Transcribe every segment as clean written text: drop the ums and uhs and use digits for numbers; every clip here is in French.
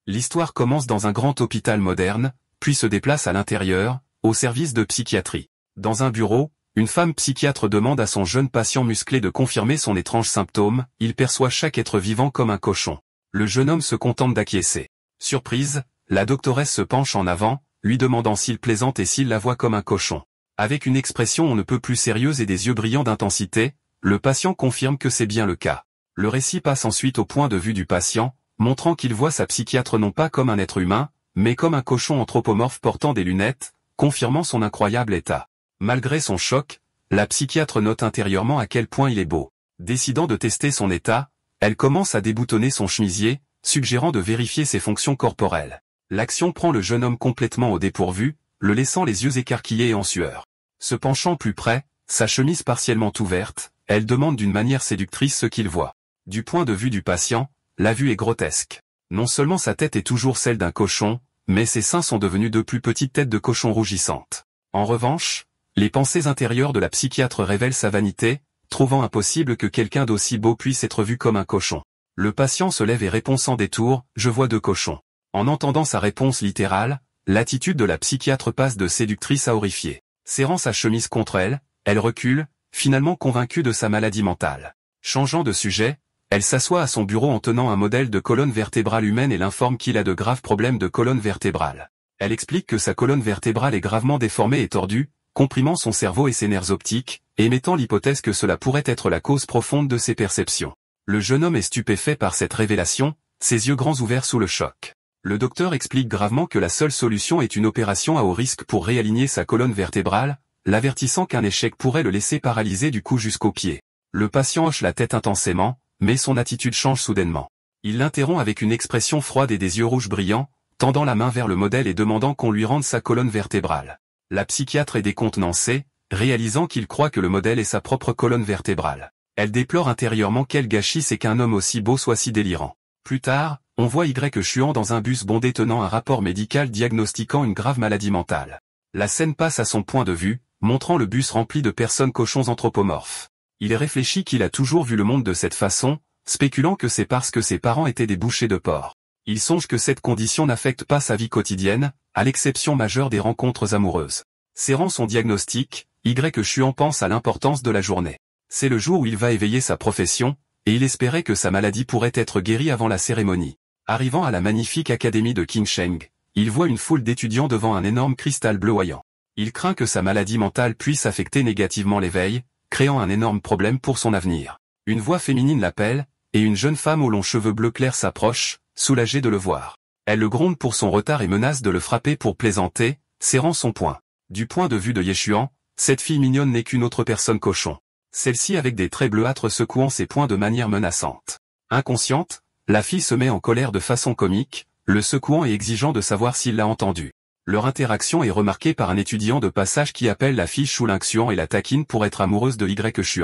L'histoire commence dans un grand hôpital moderne, puis se déplace à l'intérieur, au service de psychiatrie. Dans un bureau, une femme psychiatre demande à son jeune patient musclé de confirmer son étrange symptôme, il perçoit chaque être vivant comme un cochon. Le jeune homme se contente d'acquiescer. Surprise, la doctoresse se penche en avant, lui demandant s'il plaisante et s'il la voit comme un cochon. Avec une expression on ne peut plus sérieuse et des yeux brillants d'intensité, le patient confirme que c'est bien le cas. Le récit passe ensuite au point de vue du patient, montrant qu'il voit sa psychiatre non pas comme un être humain, mais comme un cochon anthropomorphe portant des lunettes, confirmant son incroyable état. Malgré son choc, la psychiatre note intérieurement à quel point il est beau. Décidant de tester son état, elle commence à déboutonner son chemisier, suggérant de vérifier ses fonctions corporelles. L'action prend le jeune homme complètement au dépourvu, le laissant les yeux écarquillés et en sueur. Se penchant plus près, sa chemise partiellement ouverte, elle demande d'une manière séductrice ce qu'il voit. Du point de vue du patient, la vue est grotesque. Non seulement sa tête est toujours celle d'un cochon, mais ses seins sont devenus de plus petites têtes de cochon rougissantes. En revanche, les pensées intérieures de la psychiatre révèlent sa vanité, trouvant impossible que quelqu'un d'aussi beau puisse être vu comme un cochon. Le patient se lève et répond sans détour, « Je vois deux cochons ». En entendant sa réponse littérale, l'attitude de la psychiatre passe de séductrice à horrifiée. Serrant sa chemise contre elle, elle recule, finalement convaincue de sa maladie mentale. Changeant de sujet, elle s'assoit à son bureau en tenant un modèle de colonne vertébrale humaine et l'informe qu'il a de graves problèmes de colonne vertébrale. Elle explique que sa colonne vertébrale est gravement déformée et tordue, comprimant son cerveau et ses nerfs optiques, émettant l'hypothèse que cela pourrait être la cause profonde de ses perceptions. Le jeune homme est stupéfait par cette révélation, ses yeux grands ouverts sous le choc. Le docteur explique gravement que la seule solution est une opération à haut risque pour réaligner sa colonne vertébrale, l'avertissant qu'un échec pourrait le laisser paralysé du cou jusqu'aux pieds. Le patient hoche la tête intensément, mais son attitude change soudainement. Il l'interrompt avec une expression froide et des yeux rouges brillants, tendant la main vers le modèle et demandant qu'on lui rende sa colonne vertébrale. La psychiatre est décontenancée, réalisant qu'il croit que le modèle est sa propre colonne vertébrale. Elle déplore intérieurement quel gâchis c'est qu'un homme aussi beau soit si délirant. Plus tard, on voit Y chuant dans un bus bondé tenant un rapport médical diagnostiquant une grave maladie mentale. La scène passe à son point de vue, montrant le bus rempli de personnes cochons anthropomorphes. Il réfléchit qu'il a toujours vu le monde de cette façon, spéculant que c'est parce que ses parents étaient des bouchers de porc. Il songe que cette condition n'affecte pas sa vie quotidienne, à l'exception majeure des rencontres amoureuses. Serrant son diagnostic, Y chuant pense à l'importance de la journée. C'est le jour où il va éveiller sa profession, et il espérait que sa maladie pourrait être guérie avant la cérémonie. Arrivant à la magnifique académie de Qingsheng, il voit une foule d'étudiants devant un énorme cristal bleuoyant. Il craint que sa maladie mentale puisse affecter négativement l'éveil, créant un énorme problème pour son avenir. Une voix féminine l'appelle, et une jeune femme aux longs cheveux bleus clairs s'approche, soulagée de le voir. Elle le gronde pour son retard et menace de le frapper pour plaisanter, serrant son poing. Du point de vue de Yeshuan, cette fille mignonne n'est qu'une autre personne cochon. Celle-ci avec des traits bleuâtres secouant ses poings de manière menaçante. Inconsciente, la fille se met en colère de façon comique, le secouant et exigeant de savoir s'il l'a entendu. Leur interaction est remarquée par un étudiant de passage qui appelle la fille Shuling et la taquine pour être amoureuse de Y.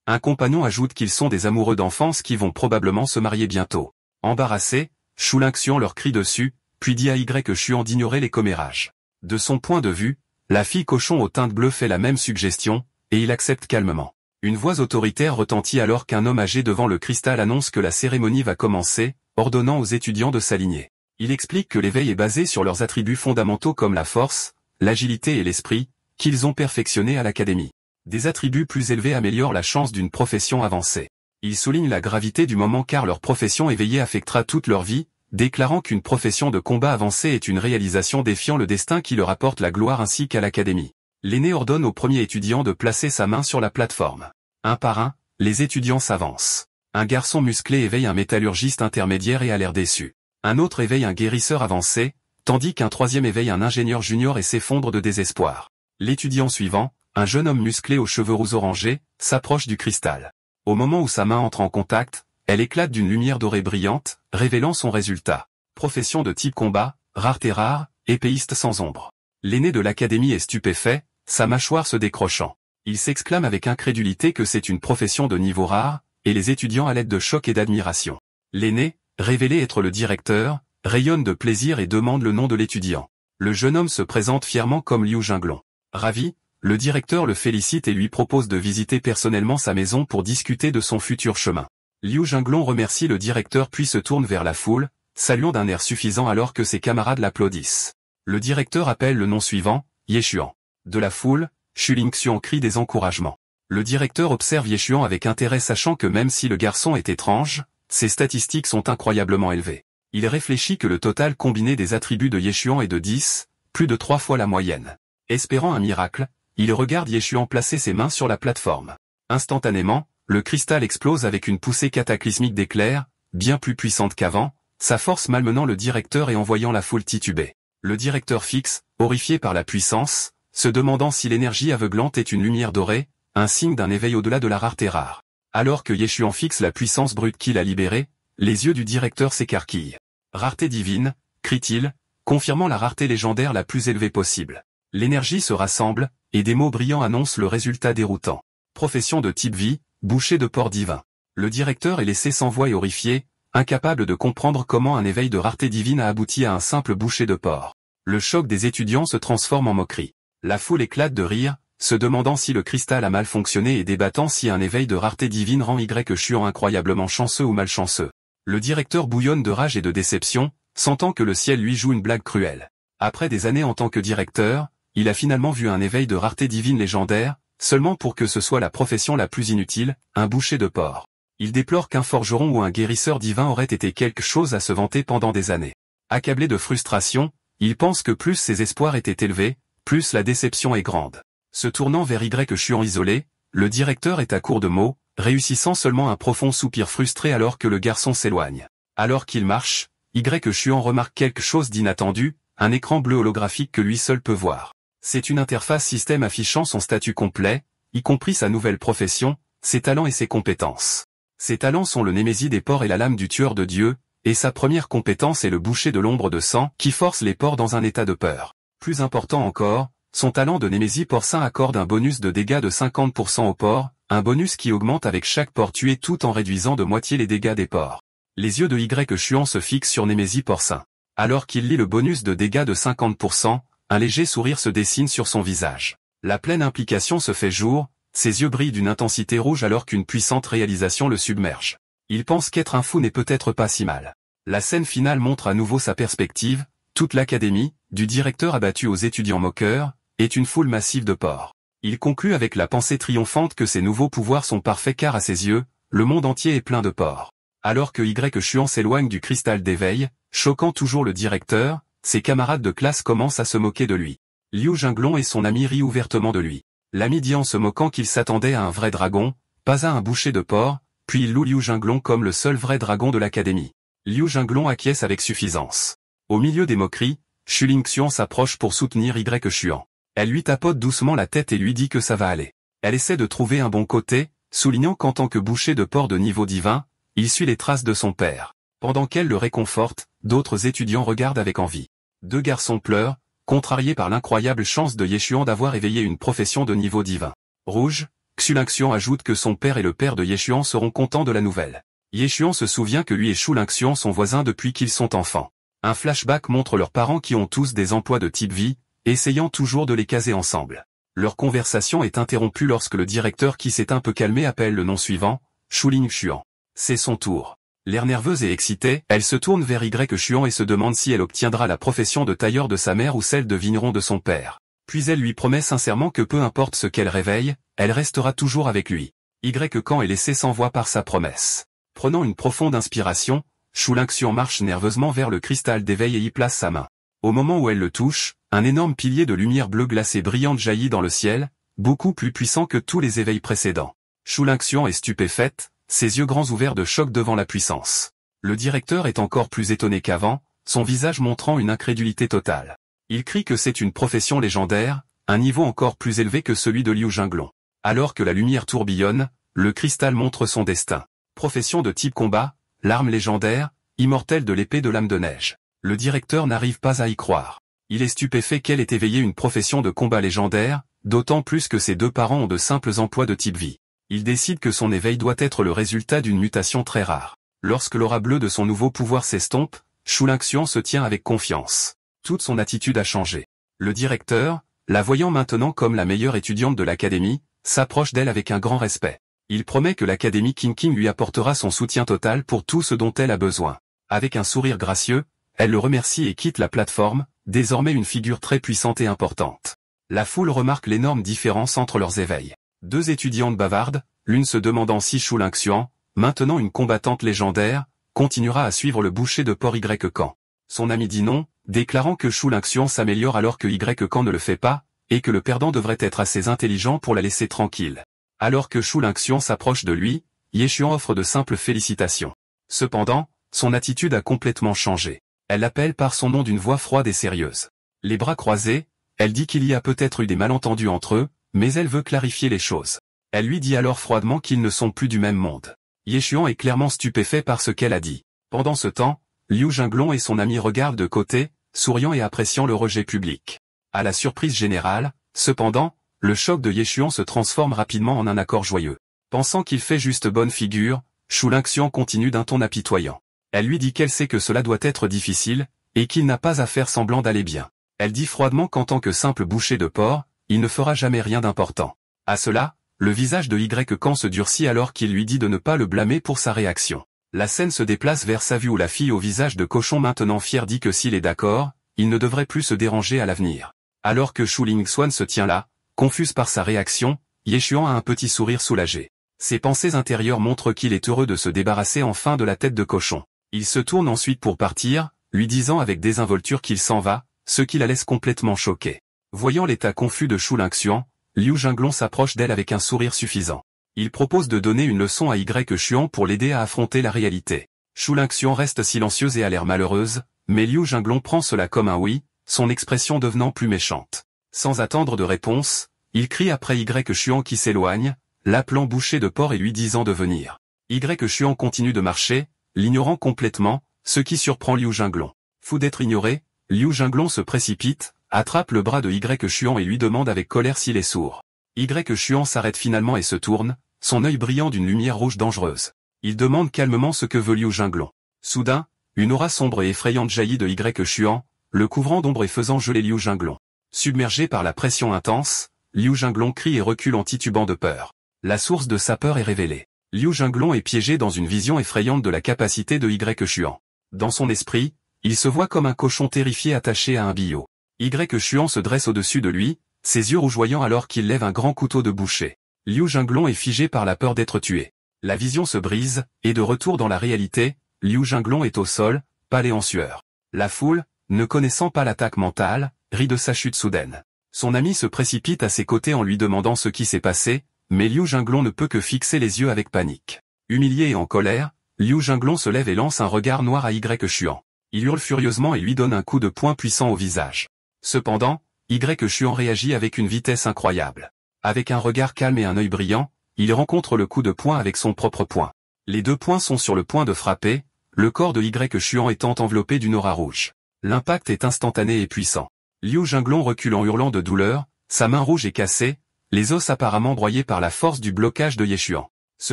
Un compagnon ajoute qu'ils sont des amoureux d'enfance qui vont probablement se marier bientôt. Embarrassé, Shuling leur crie dessus, puis dit à Y d'ignorer les commérages. De son point de vue, la fille cochon aux teintes bleues fait la même suggestion, et il accepte calmement. Une voix autoritaire retentit alors qu'un homme âgé devant le cristal annonce que la cérémonie va commencer, ordonnant aux étudiants de s'aligner. Il explique que l'éveil est basé sur leurs attributs fondamentaux comme la force, l'agilité et l'esprit, qu'ils ont perfectionnés à l'académie. Des attributs plus élevés améliorent la chance d'une profession avancée. Il souligne la gravité du moment car leur profession éveillée affectera toute leur vie, déclarant qu'une profession de combat avancée est une réalisation défiant le destin qui leur apporte la gloire ainsi qu'à l'académie. L'aîné ordonne au premier étudiant de placer sa main sur la plateforme. Un par un, les étudiants s'avancent. Un garçon musclé éveille un métallurgiste intermédiaire et a l'air déçu. Un autre éveille un guérisseur avancé, tandis qu'un troisième éveille un ingénieur junior et s'effondre de désespoir. L'étudiant suivant, un jeune homme musclé aux cheveux roux orangés, s'approche du cristal. Au moment où sa main entre en contact, elle éclate d'une lumière dorée brillante, révélant son résultat. Profession de type combat, rareté rare, épéiste sans ombre. L'aîné de l'académie est stupéfait, sa mâchoire se décrochant. Il s'exclame avec incrédulité que c'est une profession de niveau rare, et les étudiants à l'aide de choc et d'admiration. L'aîné, révélé être le directeur, rayonne de plaisir et demande le nom de l'étudiant. Le jeune homme se présente fièrement comme Liu Jinglong. Ravi, le directeur le félicite et lui propose de visiter personnellement sa maison pour discuter de son futur chemin. Liu Jinglong remercie le directeur puis se tourne vers la foule, saluant d'un air suffisant alors que ses camarades l'applaudissent. Le directeur appelle le nom suivant, Ye-Xuan. De la foule, Xu Lingxian crie des encouragements. Le directeur observe Ye-Xuan avec intérêt sachant que même si le garçon est étrange, ses statistiques sont incroyablement élevées. Il réfléchit que le total combiné des attributs de Ye-Xuan est de 10, plus de 3 fois la moyenne. Espérant un miracle, il regarde Ye-Xuan placer ses mains sur la plateforme. Instantanément, le cristal explose avec une poussée cataclysmique d'éclairs, bien plus puissante qu'avant, sa force malmenant le directeur et envoyant la foule tituber. Le directeur fixe, horrifié par la puissance, se demandant si l'énergie aveuglante est une lumière dorée, un signe d'un éveil au-delà de la rareté rare. Alors que Ye-Xuan fixe la puissance brute qu'il a libérée, les yeux du directeur s'écarquillent. Rareté divine, crie-t-il, confirmant la rareté légendaire la plus élevée possible. L'énergie se rassemble, et des mots brillants annoncent le résultat déroutant. Profession de type vie, boucher de porc divin. Le directeur est laissé sans voix et horrifié, incapable de comprendre comment un éveil de rareté divine a abouti à un simple boucher de porc. Le choc des étudiants se transforme en moquerie. La foule éclate de rire, se demandant si le cristal a mal fonctionné et débattant si un éveil de rareté divine rend Ye-Xuan incroyablement chanceux ou malchanceux. Le directeur bouillonne de rage et de déception, sentant que le ciel lui joue une blague cruelle. Après des années en tant que directeur, il a finalement vu un éveil de rareté divine légendaire, seulement pour que ce soit la profession la plus inutile, un boucher de porc. Il déplore qu'un forgeron ou un guérisseur divin aurait été quelque chose à se vanter pendant des années. Accablé de frustration, il pense que plus ses espoirs étaient élevés, plus la déception est grande. Se tournant vers Ye-Xuan isolé, le directeur est à court de mots, réussissant seulement un profond soupir frustré alors que le garçon s'éloigne. Alors qu'il marche, Ye-Xuan remarque quelque chose d'inattendu, un écran bleu holographique que lui seul peut voir. C'est une interface système affichant son statut complet, y compris sa nouvelle profession, ses talents et ses compétences. Ses talents sont le némésis des porcs et la lame du tueur de Dieu, et sa première compétence est le boucher de l'ombre de sang qui force les porcs dans un état de peur. Plus important encore, son talent de némésis porcin accorde un bonus de dégâts de 50% aux porcs, un bonus qui augmente avec chaque porc tué tout en réduisant de moitié les dégâts des porcs. Les yeux de Ye-Xuan se fixent sur némésis porcin. Alors qu'il lit le bonus de dégâts de 50%, un léger sourire se dessine sur son visage. La pleine implication se fait jour, ses yeux brillent d'une intensité rouge alors qu'une puissante réalisation le submerge. Il pense qu'être un fou n'est peut-être pas si mal. La scène finale montre à nouveau sa perspective, toute l'académie, du directeur abattu aux étudiants moqueurs, est une foule massive de porcs. Il conclut avec la pensée triomphante que ses nouveaux pouvoirs sont parfaits car à ses yeux, le monde entier est plein de porcs. Alors que Ye-Xuan s'éloigne du cristal d'éveil, choquant toujours le directeur, ses camarades de classe commencent à se moquer de lui. Liu Jinglong et son ami rient ouvertement de lui. L'ami dit en se moquant qu'il s'attendait à un vrai dragon, pas à un boucher de porc, puis il loue Liu Jinglong comme le seul vrai dragon de l'académie. Liu Jinglong acquiesce avec suffisance. Au milieu des moqueries, Xu Lingxian s'approche pour soutenir Ye-Xuan. Elle lui tapote doucement la tête et lui dit que ça va aller. Elle essaie de trouver un bon côté, soulignant qu'en tant que boucher de porc de niveau divin, il suit les traces de son père. Pendant qu'elle le réconforte, d'autres étudiants regardent avec envie. Deux garçons pleurent, contrariés par l'incroyable chance de Ye-Xuan d'avoir éveillé une profession de niveau divin. Rouge, Xu Lingxian ajoute que son père et le père de Ye-Xuan seront contents de la nouvelle. Ye-Xuan se souvient que lui et Xu Lingxian sont voisins depuis qu'ils sont enfants. Un flashback montre leurs parents qui ont tous des emplois de type vie, essayant toujours de les caser ensemble. Leur conversation est interrompue lorsque le directeur qui s'est un peu calmé appelle le nom suivant, Xu Lingxian. C'est son tour. L'air nerveuse et excitée, elle se tourne vers Ye-Xuan et se demande si elle obtiendra la profession de tailleur de sa mère ou celle de vigneron de son père. Puis elle lui promet sincèrement que peu importe ce qu'elle réveille, elle restera toujours avec lui. Ye-Xuan est laissé sans voix par sa promesse. Prenant une profonde inspiration, Xu Lingxian marche nerveusement vers le cristal d'éveil et y place sa main. Au moment où elle le touche, un énorme pilier de lumière bleue glacée brillante jaillit dans le ciel, beaucoup plus puissant que tous les éveils précédents. Xu Lingxian est stupéfaite, ses yeux grands ouverts de choc devant la puissance. Le directeur est encore plus étonné qu'avant, son visage montrant une incrédulité totale. Il crie que c'est une profession légendaire, un niveau encore plus élevé que celui de Liu Jinglong. Alors que la lumière tourbillonne, le cristal montre son destin. Profession de type combat, l'arme légendaire, immortelle de l'épée de lame de neige. Le directeur n'arrive pas à y croire. Il est stupéfait qu'elle ait éveillé une profession de combat légendaire, d'autant plus que ses deux parents ont de simples emplois de type vie. Il décide que son éveil doit être le résultat d'une mutation très rare. Lorsque l'aura bleue de son nouveau pouvoir s'estompe, Xu Lingxian se tient avec confiance. Toute son attitude a changé. Le directeur, la voyant maintenant comme la meilleure étudiante de l'académie, s'approche d'elle avec un grand respect. Il promet que l'académie Qingqing lui apportera son soutien total pour tout ce dont elle a besoin. Avec un sourire gracieux, elle le remercie et quitte la plateforme, désormais une figure très puissante et importante. La foule remarque l'énorme différence entre leurs éveils. Deux étudiantes bavardent, l'une se demandant si Shu Lingxian, maintenant une combattante légendaire, continuera à suivre le boucher de porc Y Kan. Son ami dit non, déclarant que Shu Lingxian s'améliore alors que Y Kan ne le fait pas, et que le perdant devrait être assez intelligent pour la laisser tranquille. Alors que Shu Lingxian s'approche de lui, Ye Xuan offre de simples félicitations. Cependant, son attitude a complètement changé. Elle l'appelle par son nom d'une voix froide et sérieuse. Les bras croisés, elle dit qu'il y a peut-être eu des malentendus entre eux, mais elle veut clarifier les choses. Elle lui dit alors froidement qu'ils ne sont plus du même monde. Ye Xuan est clairement stupéfait par ce qu'elle a dit. Pendant ce temps, Liu Jinglong et son ami regardent de côté, souriant et appréciant le rejet public. À la surprise générale, cependant, le choc de Ye Xuan se transforme rapidement en un accord joyeux. Pensant qu'il fait juste bonne figure, Shu Lingxian continue d'un ton apitoyant. Elle lui dit qu'elle sait que cela doit être difficile, et qu'il n'a pas à faire semblant d'aller bien. Elle dit froidement qu'en tant que simple boucher de porc, il ne fera jamais rien d'important. À cela, le visage de Y Kan se durcit alors qu'il lui dit de ne pas le blâmer pour sa réaction. La scène se déplace vers sa vue où la fille au visage de cochon maintenant fière dit que s'il est d'accord, il ne devrait plus se déranger à l'avenir. Alors que Shu Lingxian se tient là, confuse par sa réaction, Ye Xuan a un petit sourire soulagé. Ses pensées intérieures montrent qu'il est heureux de se débarrasser enfin de la tête de cochon. Il se tourne ensuite pour partir, lui disant avec désinvolture qu'il s'en va, ce qui la laisse complètement choquée. Voyant l'état confus de Shu Lingxian, Liu Jinglong s'approche d'elle avec un sourire suffisant. Il propose de donner une leçon à Y Xuan pour l'aider à affronter la réalité. Shu Lingxian reste silencieuse et a l'air malheureuse, mais Liu Jinglong prend cela comme un oui, son expression devenant plus méchante. Sans attendre de réponse, il crie après Y Xuan qui s'éloigne, l'appelant boucher de porc et lui disant de venir. Y Xuan continue de marcher, l'ignorant complètement, ce qui surprend Liu Jinglong. Fou d'être ignoré, Liu Jinglong se précipite, attrape le bras de Y Xuan et lui demande avec colère s'il est sourd. Y Xuan s'arrête finalement et se tourne, son œil brillant d'une lumière rouge dangereuse. Il demande calmement ce que veut Liu Jinglong. Soudain, une aura sombre et effrayante jaillit de Y Xuan, le couvrant d'ombre et faisant geler Liu Jinglong. Submergé par la pression intense, Liu Jinglong crie et recule en titubant de peur. La source de sa peur est révélée. Liu Jinglong est piégé dans une vision effrayante de la capacité de Y Xuan. Dans son esprit, il se voit comme un cochon terrifié attaché à un billot. Y Xuan se dresse au-dessus de lui, ses yeux rougeoyants alors qu'il lève un grand couteau de boucher. Liu Jinglong est figé par la peur d'être tué. La vision se brise, et de retour dans la réalité, Liu Jinglong est au sol, pâle et en sueur. La foule, ne connaissant pas l'attaque mentale, rit de sa chute soudaine. Son ami se précipite à ses côtés en lui demandant ce qui s'est passé, mais Liu Jinglong ne peut que fixer les yeux avec panique. Humilié et en colère, Liu Jinglong se lève et lance un regard noir à Y Xuan. Il hurle furieusement et lui donne un coup de poing puissant au visage. Cependant, Y Xuan réagit avec une vitesse incroyable. Avec un regard calme et un œil brillant, il rencontre le coup de poing avec son propre poing. Les deux poings sont sur le point de frapper, le corps de Y Xuan étant enveloppé d'une aura rouge. L'impact est instantané et puissant. Liu Jinglong recule en hurlant de douleur, sa main rouge est cassée, les os apparemment broyés par la force du blocage de Ye Xuan. Ce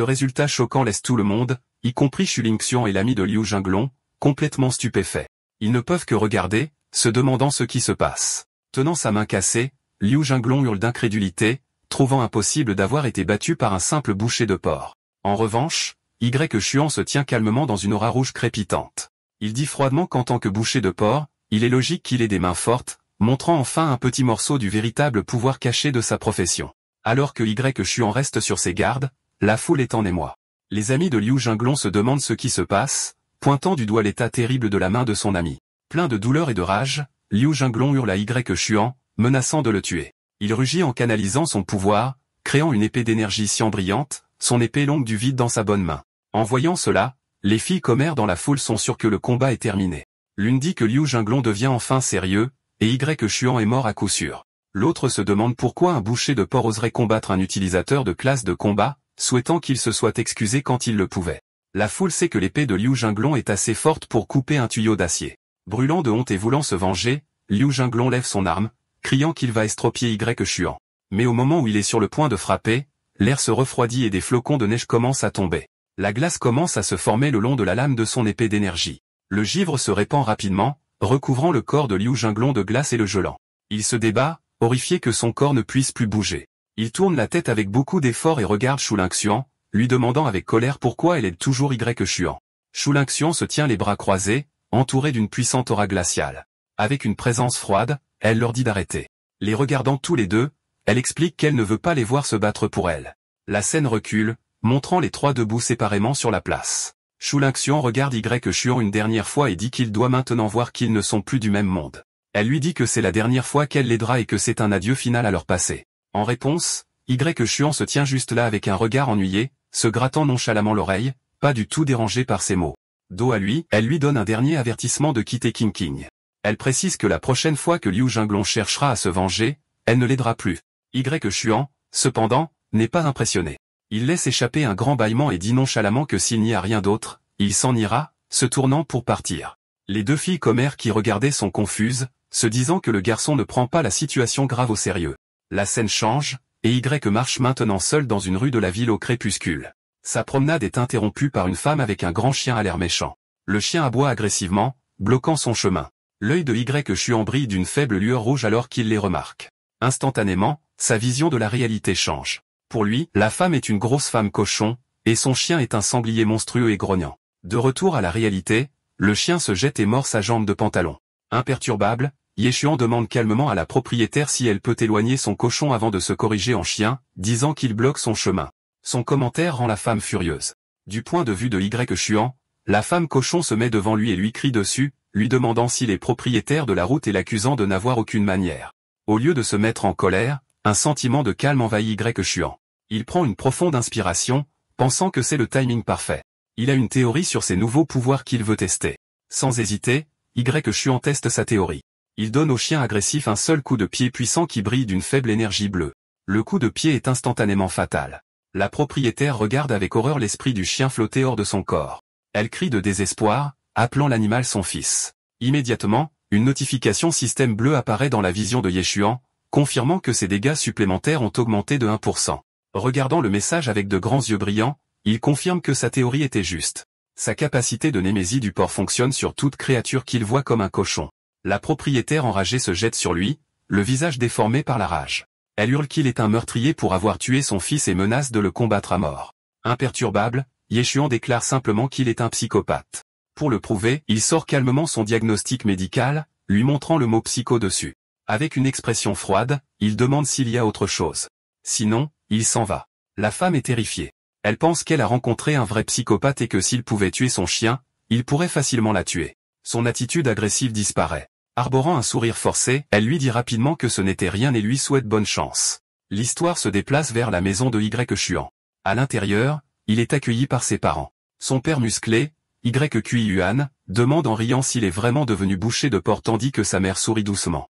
résultat choquant laisse tout le monde, y compris Shu Lingxian et l'ami de Liu Jinglong, complètement stupéfaits. Ils ne peuvent que regarder, se demandant ce qui se passe. Tenant sa main cassée, Liu Jinglong hurle d'incrédulité, trouvant impossible d'avoir été battu par un simple boucher de porc. En revanche, Y Xuan se tient calmement dans une aura rouge crépitante. Il dit froidement qu'en tant que boucher de porc, il est logique qu'il ait des mains fortes, montrant enfin un petit morceau du véritable pouvoir caché de sa profession. Alors que Y Xuan reste sur ses gardes, la foule est en émoi. Les amis de Liu Jinglong se demandent ce qui se passe, pointant du doigt l'état terrible de la main de son ami. Plein de douleur et de rage, Liu Jinglong hurle à Y Xuan, menaçant de le tuer. Il rugit en canalisant son pouvoir, créant une épée d'énergie cyan brillante, son épée longue du vide dans sa bonne main. En voyant cela, les filles commères dans la foule sont sûres que le combat est terminé. L'une dit que Liu Jinglong devient enfin sérieux, et Y Xuan est mort à coup sûr. L'autre se demande pourquoi un boucher de porc oserait combattre un utilisateur de classe de combat, souhaitant qu'il se soit excusé quand il le pouvait. La foule sait que l'épée de Liu Jinglong est assez forte pour couper un tuyau d'acier. Brûlant de honte et voulant se venger, Liu Jinglong lève son arme, criant qu'il va estropier Y Xuan. Mais au moment où il est sur le point de frapper, l'air se refroidit et des flocons de neige commencent à tomber. La glace commence à se former le long de la lame de son épée d'énergie. Le givre se répand rapidement, recouvrant le corps de Liu Jinglong de glace et le gelant. Il se débat, horrifié que son corps ne puisse plus bouger. Il tourne la tête avec beaucoup d'effort et regarde Shu Lingxian, lui demandant avec colère pourquoi elle aide toujours Y Xuan. Shuling-Xian se tient les bras croisés, entourée d'une puissante aura glaciale. Avec une présence froide, elle leur dit d'arrêter. Les regardant tous les deux, elle explique qu'elle ne veut pas les voir se battre pour elle. La scène recule, montrant les trois debout séparément sur la place. Shuling-Xian regarde Xuan une dernière fois et dit qu'il doit maintenant voir qu'ils ne sont plus du même monde. Elle lui dit que c'est la dernière fois qu'elle l'aidera et que c'est un adieu final à leur passé. En réponse, Xuan se tient juste là avec un regard ennuyé, se grattant nonchalamment l'oreille, pas du tout dérangé par ses mots. Dos à lui, elle lui donne un dernier avertissement de quitter Qingqing. Elle précise que la prochaine fois que Liu Jinglong cherchera à se venger, elle ne l'aidera plus. Xuan, cependant, n'est pas impressionné. Il laisse échapper un grand bâillement et dit nonchalamment que s'il n'y a rien d'autre, il s'en ira, se tournant pour partir. Les deux filles commères qui regardaient sont confuses, se disant que le garçon ne prend pas la situation grave au sérieux. La scène change, et marche maintenant seul dans une rue de la ville au crépuscule. Sa promenade est interrompue par une femme avec un grand chien à l'air méchant. Le chien aboie agressivement, bloquant son chemin. L'œil de Xuan brille d'une faible lueur rouge alors qu'il les remarque. Instantanément, sa vision de la réalité change. Pour lui, la femme est une grosse femme cochon, et son chien est un sanglier monstrueux et grognant. De retour à la réalité, le chien se jette et mord sa jambe de pantalon. Imperturbable, Xuan demande calmement à la propriétaire si elle peut éloigner son cochon avant de se corriger en chien, disant qu'il bloque son chemin. Son commentaire rend la femme furieuse. Du point de vue de Xuan, la femme cochon se met devant lui et lui crie dessus, lui demandant s'il est propriétaire de la route et l'accusant de n'avoir aucune manière. Au lieu de se mettre en colère, un sentiment de calme envahit Xuan. Il prend une profonde inspiration, pensant que c'est le timing parfait. Il a une théorie sur ses nouveaux pouvoirs qu'il veut tester. Sans hésiter, Xuan teste sa théorie. Il donne au chien agressif un seul coup de pied puissant qui brille d'une faible énergie bleue. Le coup de pied est instantanément fatal. La propriétaire regarde avec horreur l'esprit du chien flotter hors de son corps. Elle crie de désespoir, appelant l'animal son fils. Immédiatement, une notification système bleu apparaît dans la vision de Xuan, confirmant que ses dégâts supplémentaires ont augmenté de 1%. Regardant le message avec de grands yeux brillants, il confirme que sa théorie était juste. Sa capacité de némésie du porc fonctionne sur toute créature qu'il voit comme un cochon. La propriétaire enragée se jette sur lui, le visage déformé par la rage. Elle hurle qu'il est un meurtrier pour avoir tué son fils et menace de le combattre à mort. Imperturbable, Xuan déclare simplement qu'il est un psychopathe. Pour le prouver, il sort calmement son diagnostic médical, lui montrant le mot psycho dessus. Avec une expression froide, il demande s'il y a autre chose. Sinon, il s'en va. La femme est terrifiée. Elle pense qu'elle a rencontré un vrai psychopathe et que s'il pouvait tuer son chien, il pourrait facilement la tuer. Son attitude agressive disparaît. Arborant un sourire forcé, elle lui dit rapidement que ce n'était rien et lui souhaite bonne chance. L'histoire se déplace vers la maison de Xuan. À l'intérieur, il est accueilli par ses parents. Son père musclé, Yuan, demande en riant s'il est vraiment devenu boucher de porc tandis que sa mère sourit doucement.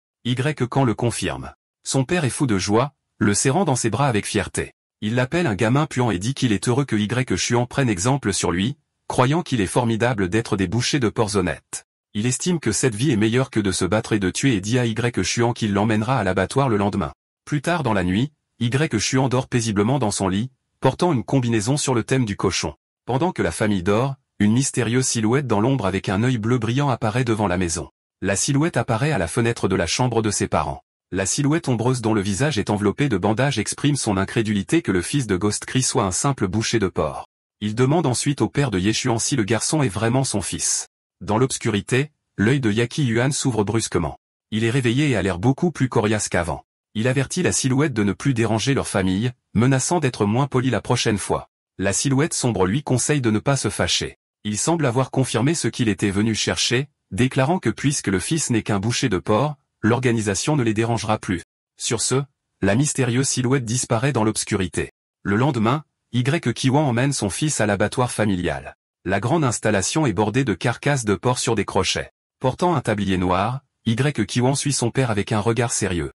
Kan le confirme. Son père est fou de joie, le serrant dans ses bras avec fierté. Il l'appelle un gamin puant et dit qu'il est heureux que Xuan prenne exemple sur lui, croyant qu'il est formidable d'être des bouchers de porcs honnêtes. Il estime que cette vie est meilleure que de se battre et de tuer et dit à Xuan qu'il l'emmènera à l'abattoir le lendemain. Plus tard dans la nuit, Xuan dort paisiblement dans son lit, portant une combinaison sur le thème du cochon. Pendant que la famille dort, une mystérieuse silhouette dans l'ombre avec un œil bleu brillant apparaît devant la maison. La silhouette apparaît à la fenêtre de la chambre de ses parents. La silhouette ombreuse dont le visage est enveloppé de bandages exprime son incrédulité que le fils de Ghost Cree soit un simple boucher de porc. Il demande ensuite au père de Xuan si le garçon est vraiment son fils. Dans l'obscurité, l'œil de Yuan s'ouvre brusquement. Il est réveillé et a l'air beaucoup plus coriace qu'avant. Il avertit la silhouette de ne plus déranger leur famille, menaçant d'être moins poli la prochaine fois. La silhouette sombre lui conseille de ne pas se fâcher. Il semble avoir confirmé ce qu'il était venu chercher, déclarant que puisque le fils n'est qu'un boucher de porc, l'organisation ne les dérangera plus. Sur ce, la mystérieuse silhouette disparaît dans l'obscurité. Le lendemain, Xuan emmène son fils à l'abattoir familial. La grande installation est bordée de carcasses de porc sur des crochets. Portant un tablier noir, Xuan suit son père avec un regard sérieux.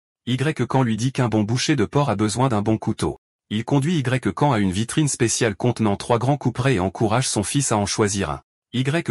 Kan lui dit qu'un bon boucher de porc a besoin d'un bon couteau. Il conduit Kan à une vitrine spéciale contenant 3 grands couperets et encourage son fils à en choisir un.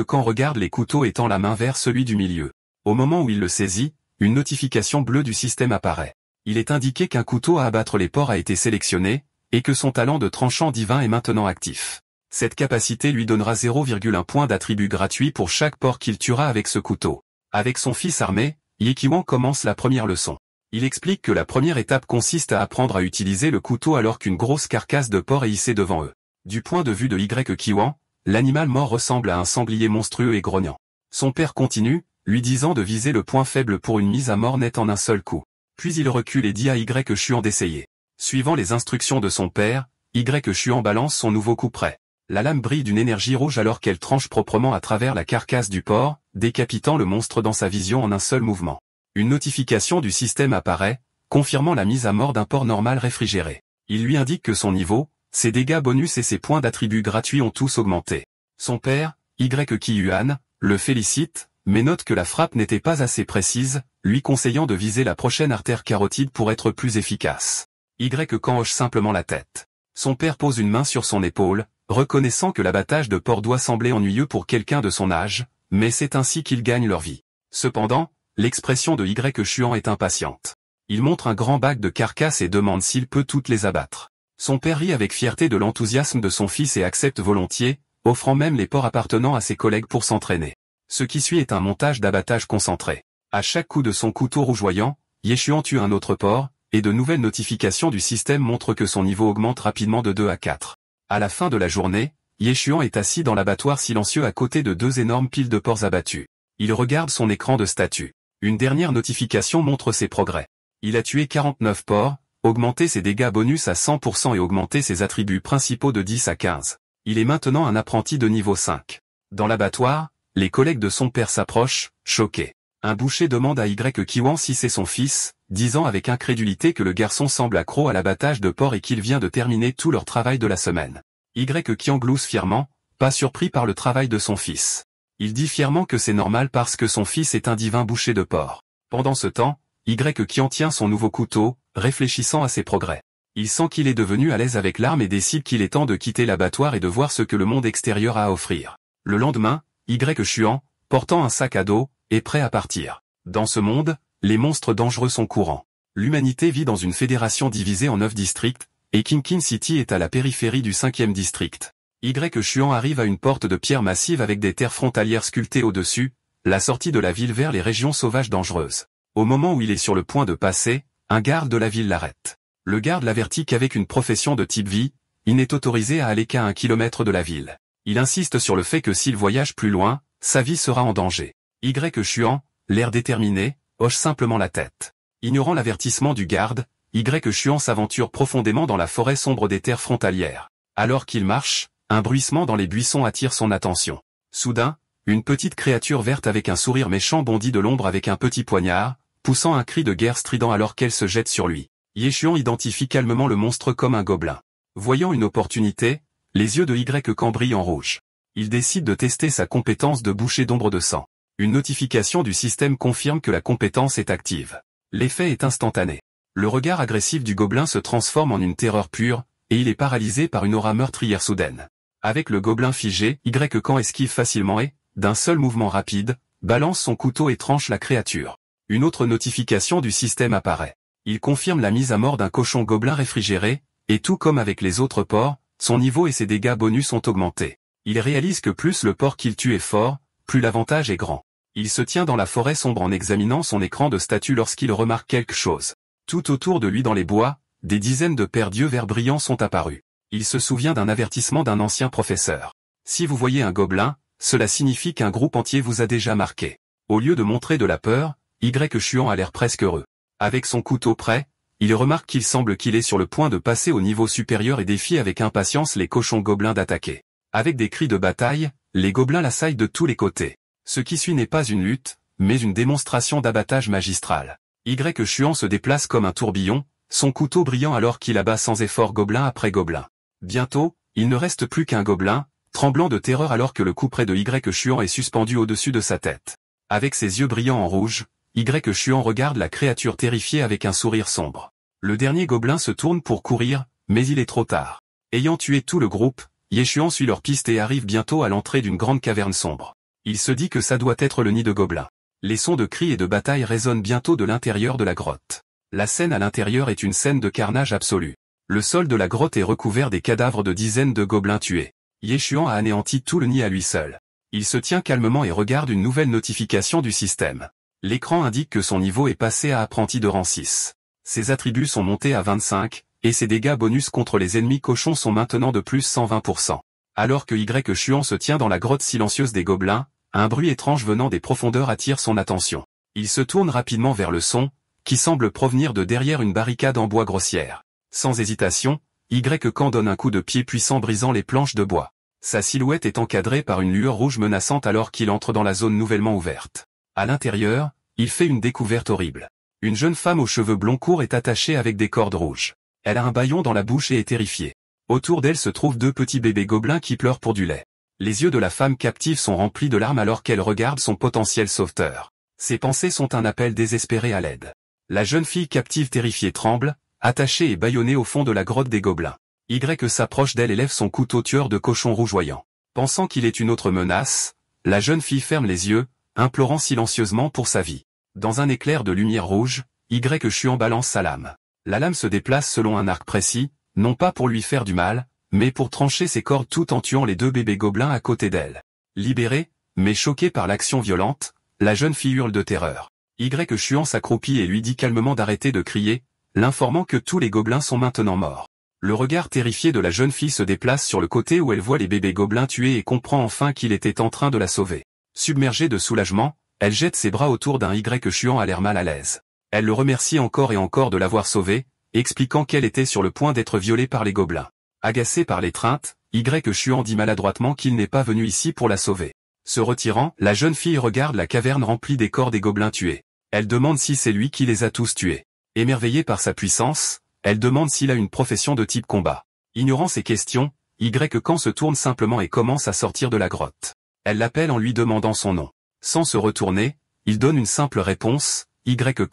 Kan regarde les couteaux et tend la main vers celui du milieu. Au moment où il le saisit, une notification bleue du système apparaît. Il est indiqué qu'un couteau à abattre les porcs a été sélectionné, et que son talent de tranchant divin est maintenant actif. Cette capacité lui donnera 0,1 point d'attribut gratuit pour chaque porc qu'il tuera avec ce couteau. Avec son fils armé, Xuan commence la première leçon. Il explique que la première étape consiste à apprendre à utiliser le couteau alors qu'une grosse carcasse de porc est hissée devant eux. Du point de vue de Xuan, l'animal mort ressemble à un sanglier monstrueux et grognant. Son père continue, lui disant de viser le point faible pour une mise à mort nette en un seul coup. Puis il recule et dit à Y-Chuan d'essayer. Suivant les instructions de son père, Y-Chuan balance son nouveau coup près. La lame brille d'une énergie rouge alors qu'elle tranche proprement à travers la carcasse du porc, décapitant le monstre dans sa vision en un seul mouvement. Une notification du système apparaît, confirmant la mise à mort d'un porc normal réfrigéré. Il lui indique que son niveau, ses dégâts bonus et ses points d'attributs gratuits ont tous augmenté. Son père, Y-Chuan, le félicite, mais note que la frappe n'était pas assez précise, lui conseillant de viser la prochaine artère carotide pour être plus efficace. Y-Chuan hoche simplement la tête. Son père pose une main sur son épaule, reconnaissant que l'abattage de porc doit sembler ennuyeux pour quelqu'un de son âge, mais c'est ainsi qu'ils gagnent leur vie. Cependant, l'expression de Y-Chuan est impatiente. Il montre un grand bac de carcasses et demande s'il peut toutes les abattre. Son père rit avec fierté de l'enthousiasme de son fils et accepte volontiers, offrant même les porcs appartenant à ses collègues pour s'entraîner. Ce qui suit est un montage d'abattage concentré. À chaque coup de son couteau rougeoyant, Ye-Chuan tue un autre porc, et de nouvelles notifications du système montrent que son niveau augmente rapidement de 2 à 4. À la fin de la journée, Ye-Chuan est assis dans l'abattoir silencieux à côté de 2 énormes piles de porcs abattus. Il regarde son écran de statut. Une dernière notification montre ses progrès. Il a tué 49 porcs, augmenté ses dégâts bonus à 100% et augmenté ses attributs principaux de 10 à 15. Il est maintenant un apprenti de niveau 5. Dans l'abattoir, les collègues de son père s'approchent, choqués. Un boucher demande à Y-Chuan si c'est son fils, disant avec incrédulité que le garçon semble accro à l'abattage de porcs et qu'il vient de terminer tout leur travail de la semaine. Y-Chuan glousse fièrement, pas surpris par le travail de son fils. Il dit fièrement que c'est normal parce que son fils est un divin boucher de porc. Pendant ce temps, Y-Chuan tient son nouveau couteau, réfléchissant à ses progrès. Il sent qu'il est devenu à l'aise avec l'arme et décide qu'il est temps de quitter l'abattoir et de voir ce que le monde extérieur a à offrir. Le lendemain, Y-Chuan, portant un sac à dos, est prêt à partir. Dans ce monde, les monstres dangereux sont courants. L'humanité vit dans une fédération divisée en 9 districts, et Kinkin City est à la périphérie du 5e district. Y-Chuan arrive à une porte de pierre massive avec des terres frontalières sculptées au-dessus, la sortie de la ville vers les régions sauvages dangereuses. Au moment où il est sur le point de passer, un garde de la ville l'arrête. Le garde l'avertit qu'avec une profession de type vie, il n'est autorisé à aller qu'à 1 kilomètre de la ville. Il insiste sur le fait que s'il voyage plus loin, sa vie sera en danger. Y-Chuan, l'air déterminé, hoche simplement la tête. Ignorant l'avertissement du garde, Y-Chuan s'aventure profondément dans la forêt sombre des terres frontalières. Alors qu'il marche, un bruissement dans les buissons attire son attention. Soudain, une petite créature verte avec un sourire méchant bondit de l'ombre avec un petit poignard, poussant un cri de guerre strident alors qu'elle se jette sur lui. Ye-Chuan identifie calmement le monstre comme un gobelin. Voyant une opportunité, les yeux de Y-Chuan brillent en rouge. Il décide de tester sa compétence de boucher d'ombre de sang. Une notification du système confirme que la compétence est active. L'effet est instantané. Le regard agressif du gobelin se transforme en une terreur pure, et il est paralysé par une aura meurtrière soudaine. Avec le gobelin figé, Y-Chuan esquive facilement et, d'un seul mouvement rapide, balance son couteau et tranche la créature. Une autre notification du système apparaît. Il confirme la mise à mort d'un cochon gobelin réfrigéré, et tout comme avec les autres porcs, son niveau et ses dégâts bonus ont augmenté. Il réalise que plus le porc qu'il tue est fort, plus l'avantage est grand. Il se tient dans la forêt sombre en examinant son écran de statut lorsqu'il remarque quelque chose. Tout autour de lui dans les bois, des dizaines de paires d'yeux verts brillants sont apparus. Il se souvient d'un avertissement d'un ancien professeur. Si vous voyez un gobelin, cela signifie qu'un groupe entier vous a déjà marqué. Au lieu de montrer de la peur, Y-Chuan a l'air presque heureux. Avec son couteau prêt, il remarque qu'il est sur le point de passer au niveau supérieur et défie avec impatience les cochons gobelins d'attaquer. Avec des cris de bataille, les gobelins l'assaillent de tous les côtés. Ce qui suit n'est pas une lutte, mais une démonstration d'abattage magistral. Y-Chuan se déplace comme un tourbillon, son couteau brillant alors qu'il abat sans effort gobelin après gobelin. Bientôt, il ne reste plus qu'un gobelin, tremblant de terreur alors que le couperet de Y-Chuan est suspendu au-dessus de sa tête. Avec ses yeux brillants en rouge, Y-Chuan regarde la créature terrifiée avec un sourire sombre. Le dernier gobelin se tourne pour courir, mais il est trop tard. Ayant tué tout le groupe, Ye-Chuan suit leur piste et arrive bientôt à l'entrée d'une grande caverne sombre. Il se dit que ça doit être le nid de gobelins. Les sons de cris et de bataille résonnent bientôt de l'intérieur de la grotte. La scène à l'intérieur est une scène de carnage absolu. Le sol de la grotte est recouvert des cadavres de dizaines de gobelins tués. Ye-Chuan a anéanti tout le nid à lui seul. Il se tient calmement et regarde une nouvelle notification du système. L'écran indique que son niveau est passé à apprenti de rang 6. Ses attributs sont montés à 25, et ses dégâts bonus contre les ennemis cochons sont maintenant de plus 120%. Alors que Y Chuan se tient dans la grotte silencieuse des gobelins, un bruit étrange venant des profondeurs attire son attention. Il se tourne rapidement vers le son, qui semble provenir de derrière une barricade en bois grossière. Sans hésitation, Y donne un coup de pied puissant brisant les planches de bois. Sa silhouette est encadrée par une lueur rouge menaçante alors qu'il entre dans la zone nouvellement ouverte. À l'intérieur, il fait une découverte horrible. Une jeune femme aux cheveux blonds courts est attachée avec des cordes rouges. Elle a un bâillon dans la bouche et est terrifiée. Autour d'elle se trouvent deux petits bébés gobelins qui pleurent pour du lait. Les yeux de la femme captive sont remplis de larmes alors qu'elle regarde son potentiel sauveteur. Ses pensées sont un appel désespéré à l'aide. La jeune fille captive terrifiée tremble, attachée et bâillonnée au fond de la grotte des gobelins. Y s'approche d'elle et lève son couteau tueur de cochon rougeoyant. Pensant qu'il est une autre menace, la jeune fille ferme les yeux, implorant silencieusement pour sa vie. Dans un éclair de lumière rouge, Y Chuan balance sa lame. La lame se déplace selon un arc précis, non pas pour lui faire du mal, mais pour trancher ses cordes tout en tuant les deux bébés gobelins à côté d'elle. Libérée, mais choquée par l'action violente, la jeune fille hurle de terreur. Y Chuan s'accroupit et lui dit calmement d'arrêter de crier, l'informant que tous les gobelins sont maintenant morts. Le regard terrifié de la jeune fille se déplace sur le côté où elle voit les bébés gobelins tués et comprend enfin qu'il était en train de la sauver. Submergée de soulagement, elle jette ses bras autour d'un Y Chuan à l'air mal à l'aise. Elle le remercie encore et encore de l'avoir sauvé, expliquant qu'elle était sur le point d'être violée par les gobelins. Agacé par l'étreinte, Y Chuan dit maladroitement qu'il n'est pas venu ici pour la sauver. Se retirant, la jeune fille regarde la caverne remplie des corps des gobelins tués. Elle demande si c'est lui qui les a tous tués. Émerveillée par sa puissance, elle demande s'il a une profession de type combat. Ignorant ces questions, Y se tourne simplement et commence à sortir de la grotte. Elle l'appelle en lui demandant son nom. Sans se retourner, il donne une simple réponse, Y.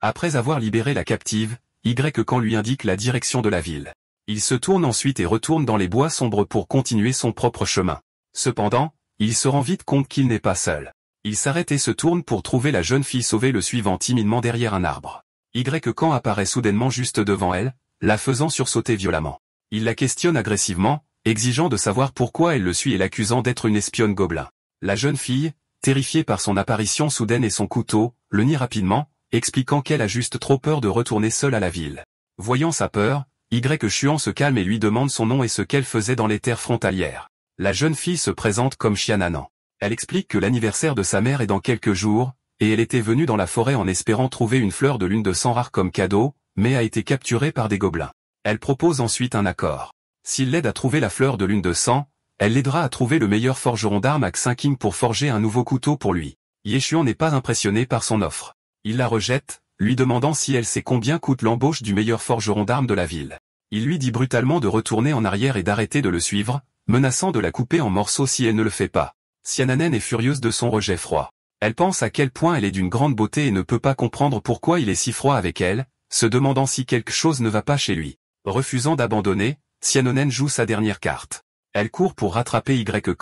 Après avoir libéré la captive, Y lui indique la direction de la ville. Il se tourne ensuite et retourne dans les bois sombres pour continuer son propre chemin. Cependant, il se rend vite compte qu'il n'est pas seul. Il s'arrête et se tourne pour trouver la jeune fille sauvée le suivant timidement derrière un arbre. Y apparaît soudainement juste devant elle, la faisant sursauter violemment. Il la questionne agressivement, exigeant de savoir pourquoi elle le suit et l'accusant d'être une espionne gobelin. La jeune fille, terrifiée par son apparition soudaine et son couteau, le nie rapidement, expliquant qu'elle a juste trop peur de retourner seule à la ville. Voyant sa peur, Y Chuan se calme et lui demande son nom et ce qu'elle faisait dans les terres frontalières. La jeune fille se présente comme Xiananan. Elle explique que l'anniversaire de sa mère est dans quelques jours, et elle était venue dans la forêt en espérant trouver une fleur de lune de sang rare comme cadeau, mais a été capturée par des gobelins. Elle propose ensuite un accord. S'il l'aide à trouver la fleur de lune de sang, elle l'aidera à trouver le meilleur forgeron d'armes à Xinqing pour forger un nouveau couteau pour lui. Yeshuan n'est pas impressionné par son offre. Il la rejette, lui demandant si elle sait combien coûte l'embauche du meilleur forgeron d'armes de la ville. Il lui dit brutalement de retourner en arrière et d'arrêter de le suivre, menaçant de la couper en morceaux si elle ne le fait pas. Xiananen est furieuse de son rejet froid. Elle pense à quel point elle est d'une grande beauté et ne peut pas comprendre pourquoi il est si froid avec elle, se demandant si quelque chose ne va pas chez lui. Refusant d'abandonner, Xiananen joue sa dernière carte. Elle court pour rattraper Y.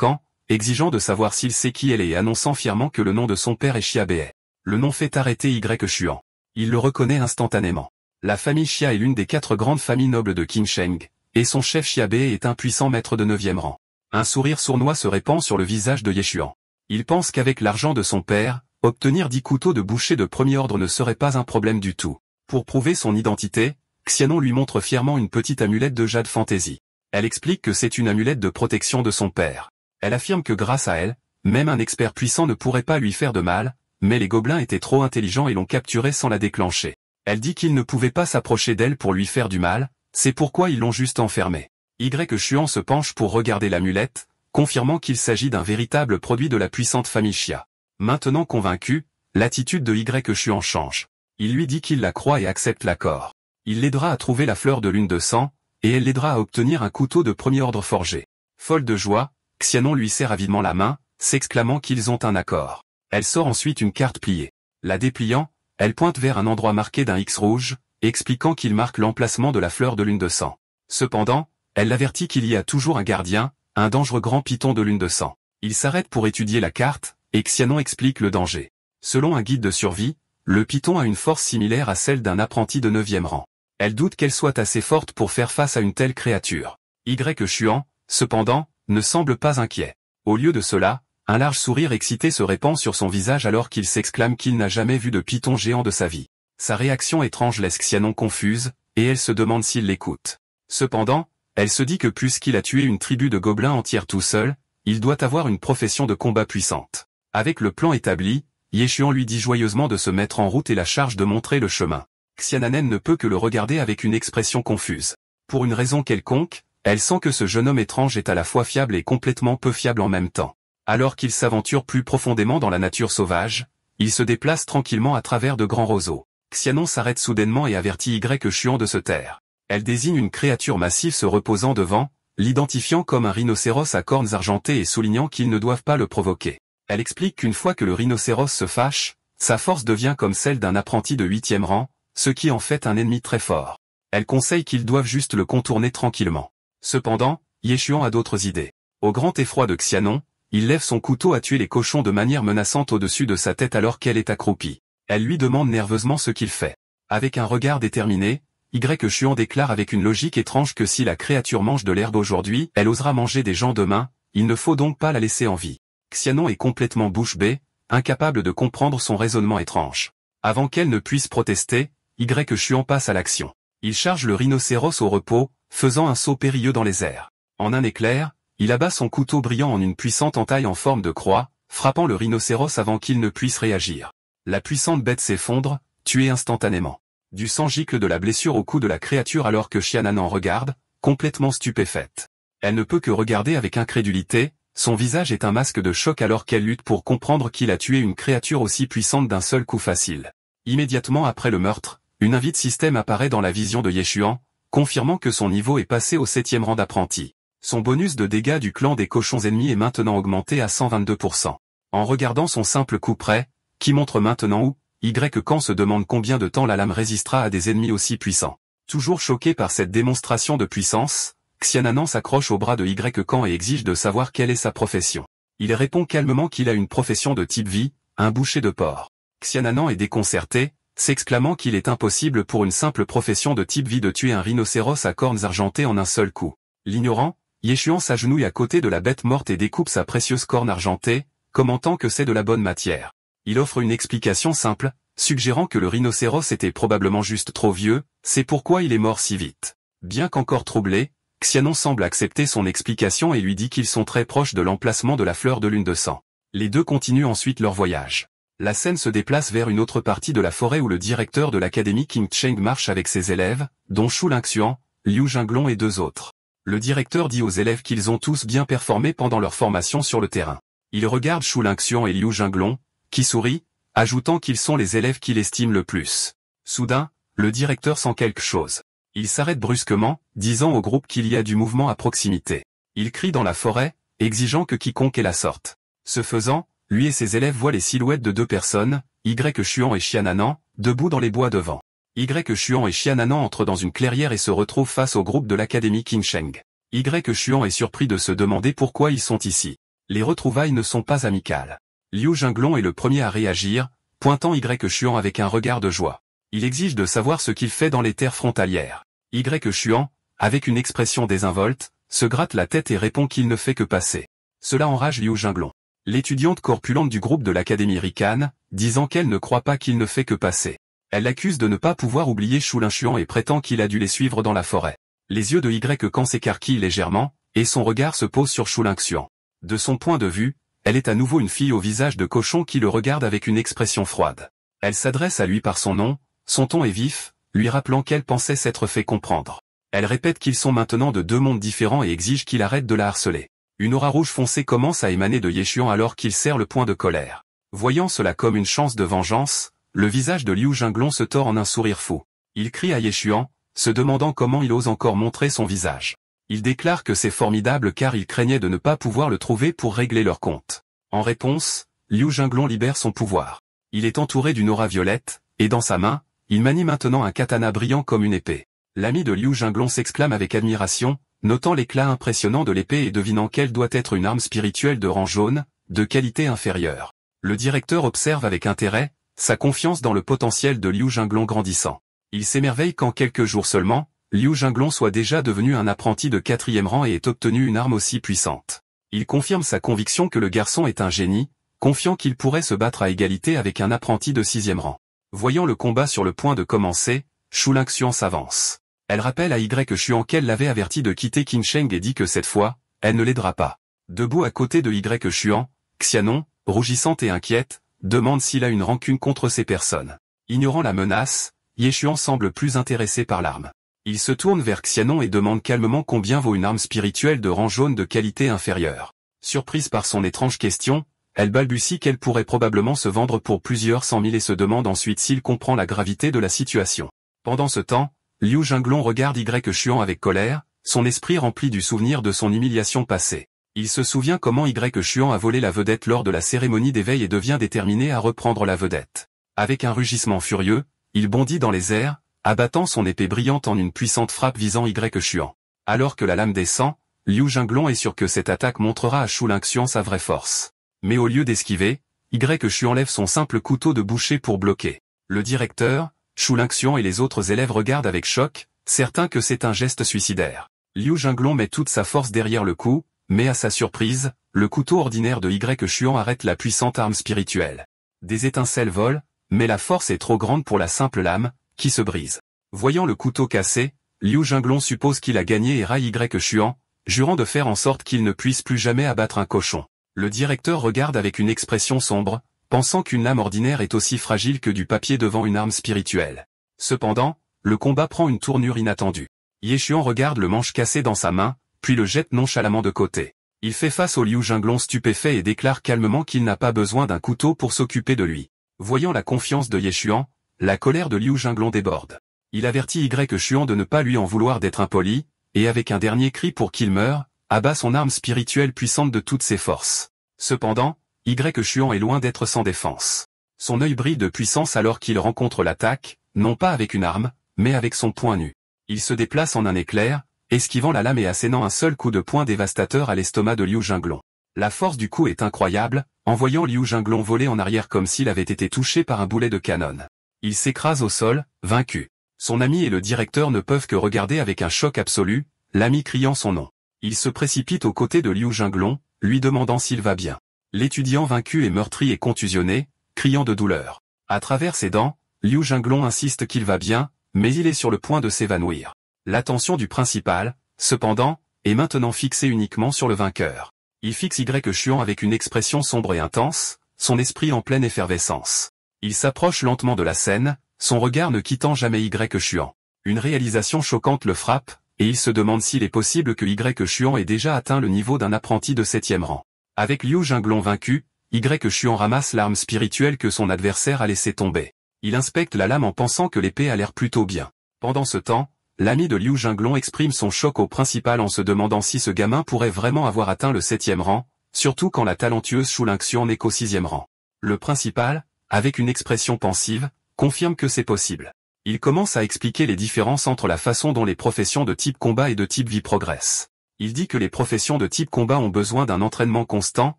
Exigeant de savoir s'il sait qui elle est et annonçant fièrement que le nom de son père est Xiabe. Le nom fait arrêter Y. Chuan. Il le reconnaît instantanément. La famille Xia est l'une des 4 grandes familles nobles de Qingsheng, et son chef Xiabe est un puissant maître de 9e rang. Un sourire sournois se répand sur le visage de Yeshuan. Il pense qu'avec l'argent de son père, obtenir 10 couteaux de boucher de premier ordre ne serait pas un problème du tout. Pour prouver son identité, Xianon lui montre fièrement une petite amulette de jade fantaisie. Elle explique que c'est une amulette de protection de son père. Elle affirme que grâce à elle, même un expert puissant ne pourrait pas lui faire de mal, mais les gobelins étaient trop intelligents et l'ont capturée sans la déclencher. Elle dit qu'ils ne pouvaient pas s'approcher d'elle pour lui faire du mal, c'est pourquoi ils l'ont juste enfermée. Y. Chuan se penche pour regarder l'amulette, confirmant qu'il s'agit d'un véritable produit de la puissante famille Xia. Maintenant convaincu, l'attitude de Y. Chuan change. Il lui dit qu'il la croit et accepte l'accord. Il l'aidera à trouver la fleur de lune de sang, et elle l'aidera à obtenir un couteau de premier ordre forgé. Folle de joie, Xianon lui serre avidement la main, s'exclamant qu'ils ont un accord. Elle sort ensuite une carte pliée. La dépliant, elle pointe vers un endroit marqué d'un X rouge, expliquant qu'il marque l'emplacement de la fleur de lune de sang. Cependant, elle l'avertit qu'il y a toujours un gardien, un dangereux grand python de lune de sang. Il s'arrête pour étudier la carte, et Xianon explique le danger. Selon un guide de survie, le python a une force similaire à celle d'un apprenti de 9e rang. Elle doute qu'elle soit assez forte pour faire face à une telle créature. Y. Chuan, cependant, ne semble pas inquiet. Au lieu de cela, un large sourire excité se répand sur son visage alors qu'il s'exclame qu'il n'a jamais vu de python géant de sa vie. Sa réaction étrange laisse Xianon confuse, et elle se demande s'il l'écoute. Cependant, elle se dit que puisqu'il a tué une tribu de gobelins entière tout seul, il doit avoir une profession de combat puissante. Avec le plan établi, Ye Xuan lui dit joyeusement de se mettre en route et la charge de montrer le chemin. Xiananen ne peut que le regarder avec une expression confuse. Pour une raison quelconque, elle sent que ce jeune homme étrange est à la fois fiable et complètement peu fiable en même temps. Alors qu'il s'aventure plus profondément dans la nature sauvage, il se déplace tranquillement à travers de grands roseaux. Xianon s'arrête soudainement et avertit Y Xuan de se taire. Elle désigne une créature massive se reposant devant, l'identifiant comme un rhinocéros à cornes argentées et soulignant qu'ils ne doivent pas le provoquer. Elle explique qu'une fois que le rhinocéros se fâche, sa force devient comme celle d'un apprenti de 8e rang, ce qui en fait un ennemi très fort. Elle conseille qu'ils doivent juste le contourner tranquillement. Cependant, Ye Xuan a d'autres idées. Au grand effroi de Xianon, il lève son couteau à tuer les cochons de manière menaçante au-dessus de sa tête alors qu'elle est accroupie. Elle lui demande nerveusement ce qu'il fait. Avec un regard déterminé, Y Xuan déclare avec une logique étrange que si la créature mange de l'herbe aujourd'hui, elle osera manger des gens demain, il ne faut donc pas la laisser en vie. Xianon est complètement bouche bée, incapable de comprendre son raisonnement étrange. Avant qu'elle ne puisse protester, Y Xuan passe à l'action. Il charge le rhinocéros au repos, faisant un saut périlleux dans les airs. En un éclair, il abat son couteau brillant en une puissante entaille en forme de croix, frappant le rhinocéros avant qu'il ne puisse réagir. La puissante bête s'effondre, tuée instantanément. Du sang gicle de la blessure au cou de la créature alors que Xiananen regarde, complètement stupéfaite. Elle ne peut que regarder avec incrédulité, son visage est un masque de choc alors qu'elle lutte pour comprendre qu'il a tué une créature aussi puissante d'un seul coup facile. Immédiatement après le meurtre, une invite système apparaît dans la vision de Ye Xuan, confirmant que son niveau est passé au 7e rang d'apprenti. Son bonus de dégâts du clan des cochons ennemis est maintenant augmenté à 122%. En regardant son simple coup près, qui montre maintenant où, Y se demande combien de temps la lame résistera à des ennemis aussi puissants. Toujours choqué par cette démonstration de puissance, Xiananen s'accroche au bras de Y et exige de savoir quelle est sa profession. Il répond calmement qu'il a une profession de type vie, un boucher de porc. Xiananen est déconcerté, s'exclamant qu'il est impossible pour une simple profession de type vie de tuer un rhinocéros à cornes argentées en un seul coup. L'ignorant, Ye Xuan s'agenouille à côté de la bête morte et découpe sa précieuse corne argentée, commentant que c'est de la bonne matière. Il offre une explication simple, suggérant que le rhinocéros était probablement juste trop vieux, c'est pourquoi il est mort si vite. Bien qu'encore troublé, Xianon semble accepter son explication et lui dit qu'ils sont très proches de l'emplacement de la fleur de lune de sang. Les deux continuent ensuite leur voyage. La scène se déplace vers une autre partie de la forêt où le directeur de l'académie Qing Cheng marche avec ses élèves, dont Shu Lingxuan, Liu Jinglong et 2 autres. Le directeur dit aux élèves qu'ils ont tous bien performé pendant leur formation sur le terrain. Il regarde Shu Lingxuan et Liu Jinglong, qui sourit, ajoutant qu'ils sont les élèves qu'il estime le plus. Soudain, le directeur sent quelque chose. Il s'arrête brusquement, disant au groupe qu'il y a du mouvement à proximité. Il crie dans la forêt, exigeant que quiconque ait la sorte. Ce faisant, lui et ses élèves voient les silhouettes de 2 personnes, Y Xuan et Xiananen, debout dans les bois devant. Y Xuan et Xiananen entrent dans une clairière et se retrouvent face au groupe de l'académie Qing Cheng. Y Xuan est surpris de se demander pourquoi ils sont ici. Les retrouvailles ne sont pas amicales. Liu Jinglong est le premier à réagir, pointant Y Xuan avec un regard de joie. Il exige de savoir ce qu'il fait dans les terres frontalières. Y Xuan, avec une expression désinvolte, se gratte la tête et répond qu'il ne fait que passer. Cela enrage Liu Jinglong. L'étudiante corpulente du groupe de l'académie ricane, disant qu'elle ne croit pas qu'il ne fait que passer. Elle l'accuse de ne pas pouvoir oublier Shu Lingxuan et prétend qu'il a dû les suivre dans la forêt. Les yeux de Y s'écarquillent légèrement, et son regard se pose sur Shu Lingxuan. De son point de vue, elle est à nouveau une fille au visage de cochon qui le regarde avec une expression froide. Elle s'adresse à lui par son nom, son ton est vif, lui rappelant qu'elle pensait s'être fait comprendre. Elle répète qu'ils sont maintenant de 2 mondes différents et exige qu'il arrête de la harceler. Une aura rouge foncée commence à émaner de Ye Xuan alors qu'il serre le poing de colère. Voyant cela comme une chance de vengeance, le visage de Liu Jinglong se tord en un sourire fou. Il crie à Ye Xuan, se demandant comment il ose encore montrer son visage. Il déclare que c'est formidable car il craignait de ne pas pouvoir le trouver pour régler leur compte. En réponse, Liu Jinglong libère son pouvoir. Il est entouré d'une aura violette, et dans sa main, il manie maintenant un katana brillant comme une épée. L'ami de Liu Jinglong s'exclame avec admiration, notant l'éclat impressionnant de l'épée et devinant qu'elle doit être une arme spirituelle de rang jaune, de qualité inférieure. Le directeur observe avec intérêt, sa confiance dans le potentiel de Liu Jinglong grandissant. Il s'émerveille qu'en quelques jours seulement, Liu Jinglong soit déjà devenu un apprenti de 4e rang et ait obtenu une arme aussi puissante. Il confirme sa conviction que le garçon est un génie, confiant qu'il pourrait se battre à égalité avec un apprenti de 6e rang. Voyant le combat sur le point de commencer, Shu Lingxuan s'avance. Elle rappelle à Y Xuan qu'elle l'avait averti de quitter Qin Sheng et dit que cette fois, elle ne l'aidera pas. Debout à côté de Y Xuan, Xianon, rougissante et inquiète, demande s'il a une rancune contre ces personnes. Ignorant la menace, Ye Xuan semble plus intéressé par l'arme. Il se tourne vers Xianon et demande calmement combien vaut une arme spirituelle de rang jaune de qualité inférieure. Surprise par son étrange question, elle balbutie qu'elle pourrait probablement se vendre pour plusieurs 100 000 et se demande ensuite s'il comprend la gravité de la situation. Pendant ce temps, Liu Jinglong regarde Y Xuan avec colère, son esprit rempli du souvenir de son humiliation passée. Il se souvient comment Y Xuan a volé la vedette lors de la cérémonie d'éveil et devient déterminé à reprendre la vedette. Avec un rugissement furieux, il bondit dans les airs, abattant son épée brillante en une puissante frappe visant Y Xuan. Alors que la lame descend, Liu Jinglong est sûr que cette attaque montrera à Shu Lingxian sa vraie force. Mais au lieu d'esquiver, Y Xuan lève son simple couteau de boucher pour bloquer. Le directeur, Shu Lingxian et les autres élèves regardent avec choc, certains que c'est un geste suicidaire. Liu Jinglong met toute sa force derrière le coup, mais à sa surprise, le couteau ordinaire de Y Xuan arrête la puissante arme spirituelle. Des étincelles volent, mais la force est trop grande pour la simple lame, qui se brise. Voyant le couteau cassé, Liu Jinglong suppose qu'il a gagné et raille Y Xuan, jurant de faire en sorte qu'il ne puisse plus jamais abattre un cochon. Le directeur regarde avec une expression sombre, pensant qu'une lame ordinaire est aussi fragile que du papier devant une arme spirituelle. Cependant, le combat prend une tournure inattendue. Ye Xuan regarde le manche cassé dans sa main, puis le jette nonchalamment de côté. Il fait face au Liu Jinglong stupéfait et déclare calmement qu'il n'a pas besoin d'un couteau pour s'occuper de lui. Voyant la confiance de Ye Xuan, la colère de Liu Jinglong déborde. Il avertit Y Xuan de ne pas lui en vouloir d'être impoli, et avec un dernier cri pour qu'il meure, abat son arme spirituelle puissante de toutes ses forces. Cependant, Y Xuan est loin d'être sans défense. Son œil brille de puissance alors qu'il rencontre l'attaque, non pas avec une arme, mais avec son poing nu. Il se déplace en un éclair, esquivant la lame et assénant un seul coup de poing dévastateur à l'estomac de Liu Jinglong. La force du coup est incroyable, envoyant Liu Jinglong voler en arrière comme s'il avait été touché par un boulet de canon. Il s'écrase au sol, vaincu. Son ami et le directeur ne peuvent que regarder avec un choc absolu, l'ami criant son nom. Il se précipite aux côtés de Liu Jinglong, lui demandant s'il va bien. L'étudiant vaincu est meurtri et contusionné, criant de douleur. À travers ses dents, Liu Jinglong insiste qu'il va bien, mais il est sur le point de s'évanouir. L'attention du principal, cependant, est maintenant fixée uniquement sur le vainqueur. Il fixe Y Xuan avec une expression sombre et intense, son esprit en pleine effervescence. Il s'approche lentement de la scène, son regard ne quittant jamais Y Xuan. Une réalisation choquante le frappe, et il se demande s'il est possible que Y Xuan ait déjà atteint le niveau d'un apprenti de 7e rang. Avec Liu Jinglong vaincu, Y Xuan ramasse l'arme spirituelle que son adversaire a laissé tomber. Il inspecte la lame en pensant que l'épée a l'air plutôt bien. Pendant ce temps, l'ami de Liu Jinglong exprime son choc au principal en se demandant si ce gamin pourrait vraiment avoir atteint le 7e rang, surtout quand la talentueuse Shu Lingxian n'est qu'au 6e rang. Le principal, avec une expression pensive, confirme que c'est possible. Il commence à expliquer les différences entre la façon dont les professions de type combat et de type vie progressent. Il dit que les professions de type combat ont besoin d'un entraînement constant,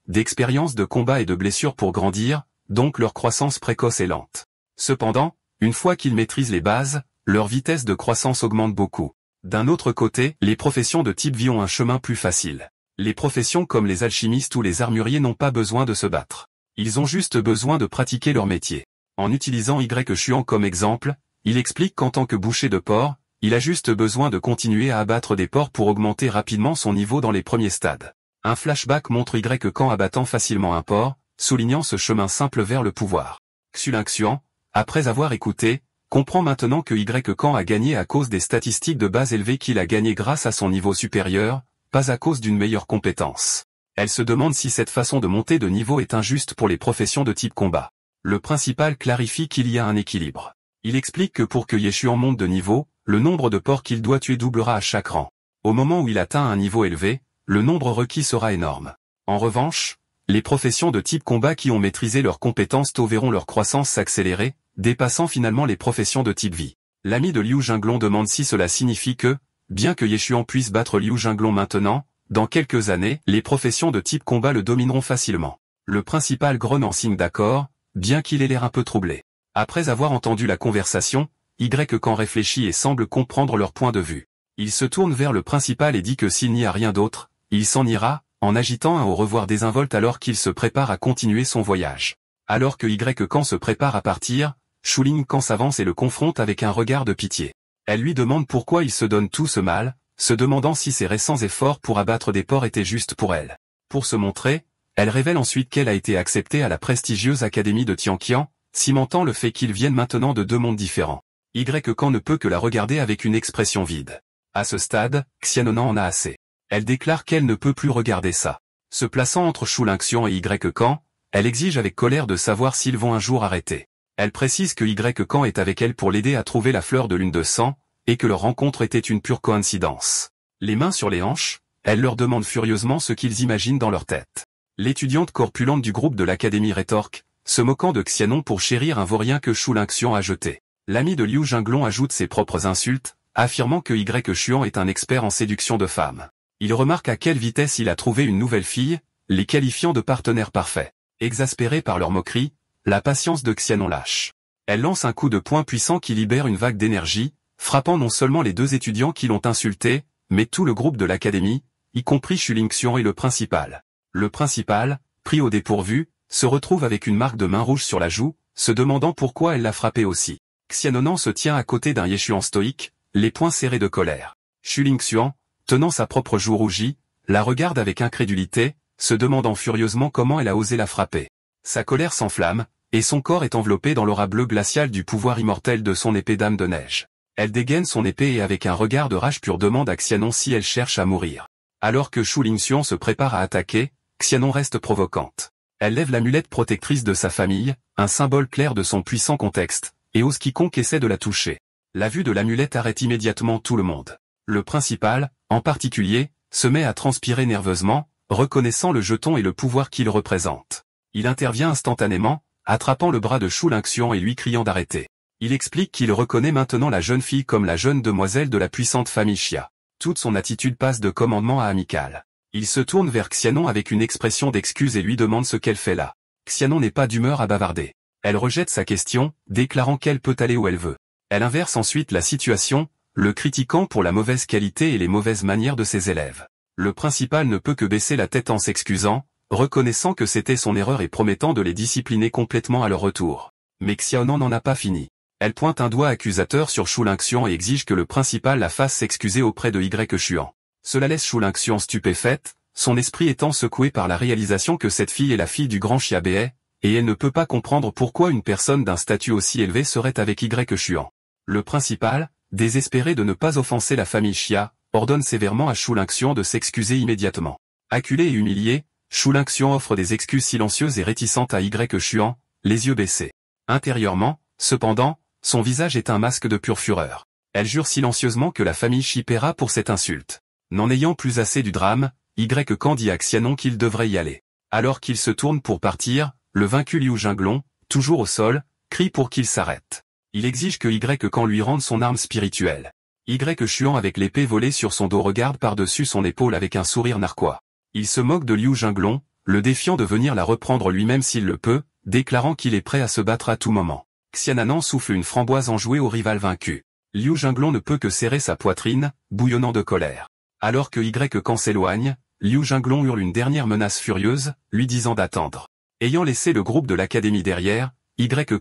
d'expérience de combat et de blessures pour grandir, donc leur croissance précoce est lente. Cependant, une fois qu'ils maîtrisent les bases, leur vitesse de croissance augmente beaucoup. D'un autre côté, les professions de type vie ont un chemin plus facile. Les professions comme les alchimistes ou les armuriers n'ont pas besoin de se battre. Ils ont juste besoin de pratiquer leur métier. En utilisant Y Xuan comme exemple, il explique qu'en tant que boucher de porc, il a juste besoin de continuer à abattre des porcs pour augmenter rapidement son niveau dans les premiers stades. Un flashback montre Y Xuan abattant facilement un porc, soulignant ce chemin simple vers le pouvoir. Xu Lingxian, après avoir écouté, comprend maintenant que Y Xuan a gagné à cause des statistiques de base élevées qu'il a gagné grâce à son niveau supérieur, pas à cause d'une meilleure compétence. Elle se demande si cette façon de monter de niveau est injuste pour les professions de type combat. Le principal clarifie qu'il y a un équilibre. Il explique que pour que Ye Xuan monte de niveau, le nombre de porcs qu'il doit tuer doublera à chaque rang. Au moment où il atteint un niveau élevé, le nombre requis sera énorme. En revanche, les professions de type combat qui ont maîtrisé leurs compétences tôt verront leur croissance s'accélérer, dépassant finalement les professions de type vie. L'ami de Liu Jinglong demande si cela signifie que, bien que Ye Xuan puisse battre Liu Jinglong maintenant, dans quelques années, les professions de type combat le domineront facilement. Le principal grogne en signe d'accord, bien qu'il ait l'air un peu troublé. Après avoir entendu la conversation, Y Xuan réfléchit et semble comprendre leur point de vue. Il se tourne vers le principal et dit que s'il n'y a rien d'autre, il s'en ira, en agitant un au revoir désinvolte alors qu'il se prépare à continuer son voyage. Alors que Y Xuan se prépare à partir, Shu Lingxian s'avance et le confronte avec un regard de pitié. Elle lui demande pourquoi il se donne tout ce mal, se demandant si ses récents efforts pour abattre des porcs étaient justes pour elle. Pour se montrer, elle révèle ensuite qu'elle a été acceptée à la prestigieuse académie de Tianqian, cimentant le fait qu'ils viennent maintenant de deux mondes différents. Kan ne peut que la regarder avec une expression vide. À ce stade, Xiaonan en a assez. Elle déclare qu'elle ne peut plus regarder ça. Se plaçant entre Shu Lingxian et Kan, elle exige avec colère de savoir s'ils vont un jour arrêter. Elle précise que Kan est avec elle pour l'aider à trouver la fleur de lune de sang, et que leur rencontre était une pure coïncidence. Les mains sur les hanches, elle leur demande furieusement ce qu'ils imaginent dans leur tête. L'étudiante corpulente du groupe de l'académie rétorque, se moquant de Xiaonan pour chérir un vaurien que Shu Lingxian a jeté. L'ami de Liu Jinglong ajoute ses propres insultes, affirmant que Xuan est un expert en séduction de femmes. Il remarque à quelle vitesse il a trouvé une nouvelle fille, les qualifiant de partenaires parfaits. Exaspérée par leur moquerie, la patience de Xiaonan lâche. Elle lance un coup de poing puissant qui libère une vague d'énergie, frappant non seulement les deux étudiants qui l'ont insulté, mais tout le groupe de l'académie, y compris Shu Lingxian et le principal. Le principal, pris au dépourvu, se retrouve avec une marque de main rouge sur la joue, se demandant pourquoi elle l'a frappé aussi. Xiaonan se tient à côté d'un Xuan stoïque, les poings serrés de colère. Shu Lingxian, tenant sa propre joue rougie, la regarde avec incrédulité, se demandant furieusement comment elle a osé la frapper. Sa colère s'enflamme, et son corps est enveloppé dans l'aura bleue glaciale du pouvoir immortel de son épée d'âme de neige. Elle dégaine son épée et avec un regard de rage pure demande à Xiaonan si elle cherche à mourir. Alors que Shu Lingxian se prépare à attaquer, Xiaonan reste provocante. Elle lève l'amulette protectrice de sa famille, un symbole clair de son puissant contexte, et ose quiconque essaie de la toucher. La vue de l'amulette arrête immédiatement tout le monde. Le principal, en particulier, se met à transpirer nerveusement, reconnaissant le jeton et le pouvoir qu'il représente. Il intervient instantanément, attrapant le bras de Shu Lingxian et lui criant d'arrêter. Il explique qu'il reconnaît maintenant la jeune fille comme la jeune demoiselle de la puissante famille Xia. Toute son attitude passe de commandement à amical. Il se tourne vers Xiaonan avec une expression d'excuse et lui demande ce qu'elle fait là. Xiaonan n'est pas d'humeur à bavarder. Elle rejette sa question, déclarant qu'elle peut aller où elle veut. Elle inverse ensuite la situation, le critiquant pour la mauvaise qualité et les mauvaises manières de ses élèves. Le principal ne peut que baisser la tête en s'excusant, reconnaissant que c'était son erreur et promettant de les discipliner complètement à leur retour. Mais Xiaonan n'en a pas fini. Elle pointe un doigt accusateur sur Shu Lingxian et exige que le principal la fasse s'excuser auprès de Xuan. Cela laisse Shu Lingxian stupéfaite, son esprit étant secoué par la réalisation que cette fille est la fille du grand Xia Bei, et elle ne peut pas comprendre pourquoi une personne d'un statut aussi élevé serait avec Xuan. Le principal, désespéré de ne pas offenser la famille Xia, ordonne sévèrement à Shu Lingxian de s'excuser immédiatement. Acculé et humilié, Shu Lingxian offre des excuses silencieuses et réticentes à Xuan, les yeux baissés. Intérieurement, cependant, son visage est un masque de pure fureur. Elle jure silencieusement que la famille Xi paiera pour cette insulte. N'en ayant plus assez du drame, Kan dit à Xiaonan qu'il devrait y aller. Alors qu'il se tourne pour partir, le vaincu Liu Jinglong, toujours au sol, crie pour qu'il s'arrête. Il exige que Kan lui rende son arme spirituelle. Xuan avec l'épée volée sur son dos regarde par-dessus son épaule avec un sourire narquois. Il se moque de Liu Jinglong, le défiant de venir la reprendre lui-même s'il le peut, déclarant qu'il est prêt à se battre à tout moment. Xiaonan souffle une framboise enjouée au rival vaincu. Liu Jinglong ne peut que serrer sa poitrine, bouillonnant de colère. Alors que Kan s'éloigne, Liu Jinglong hurle une dernière menace furieuse, lui disant d'attendre. Ayant laissé le groupe de l'académie derrière,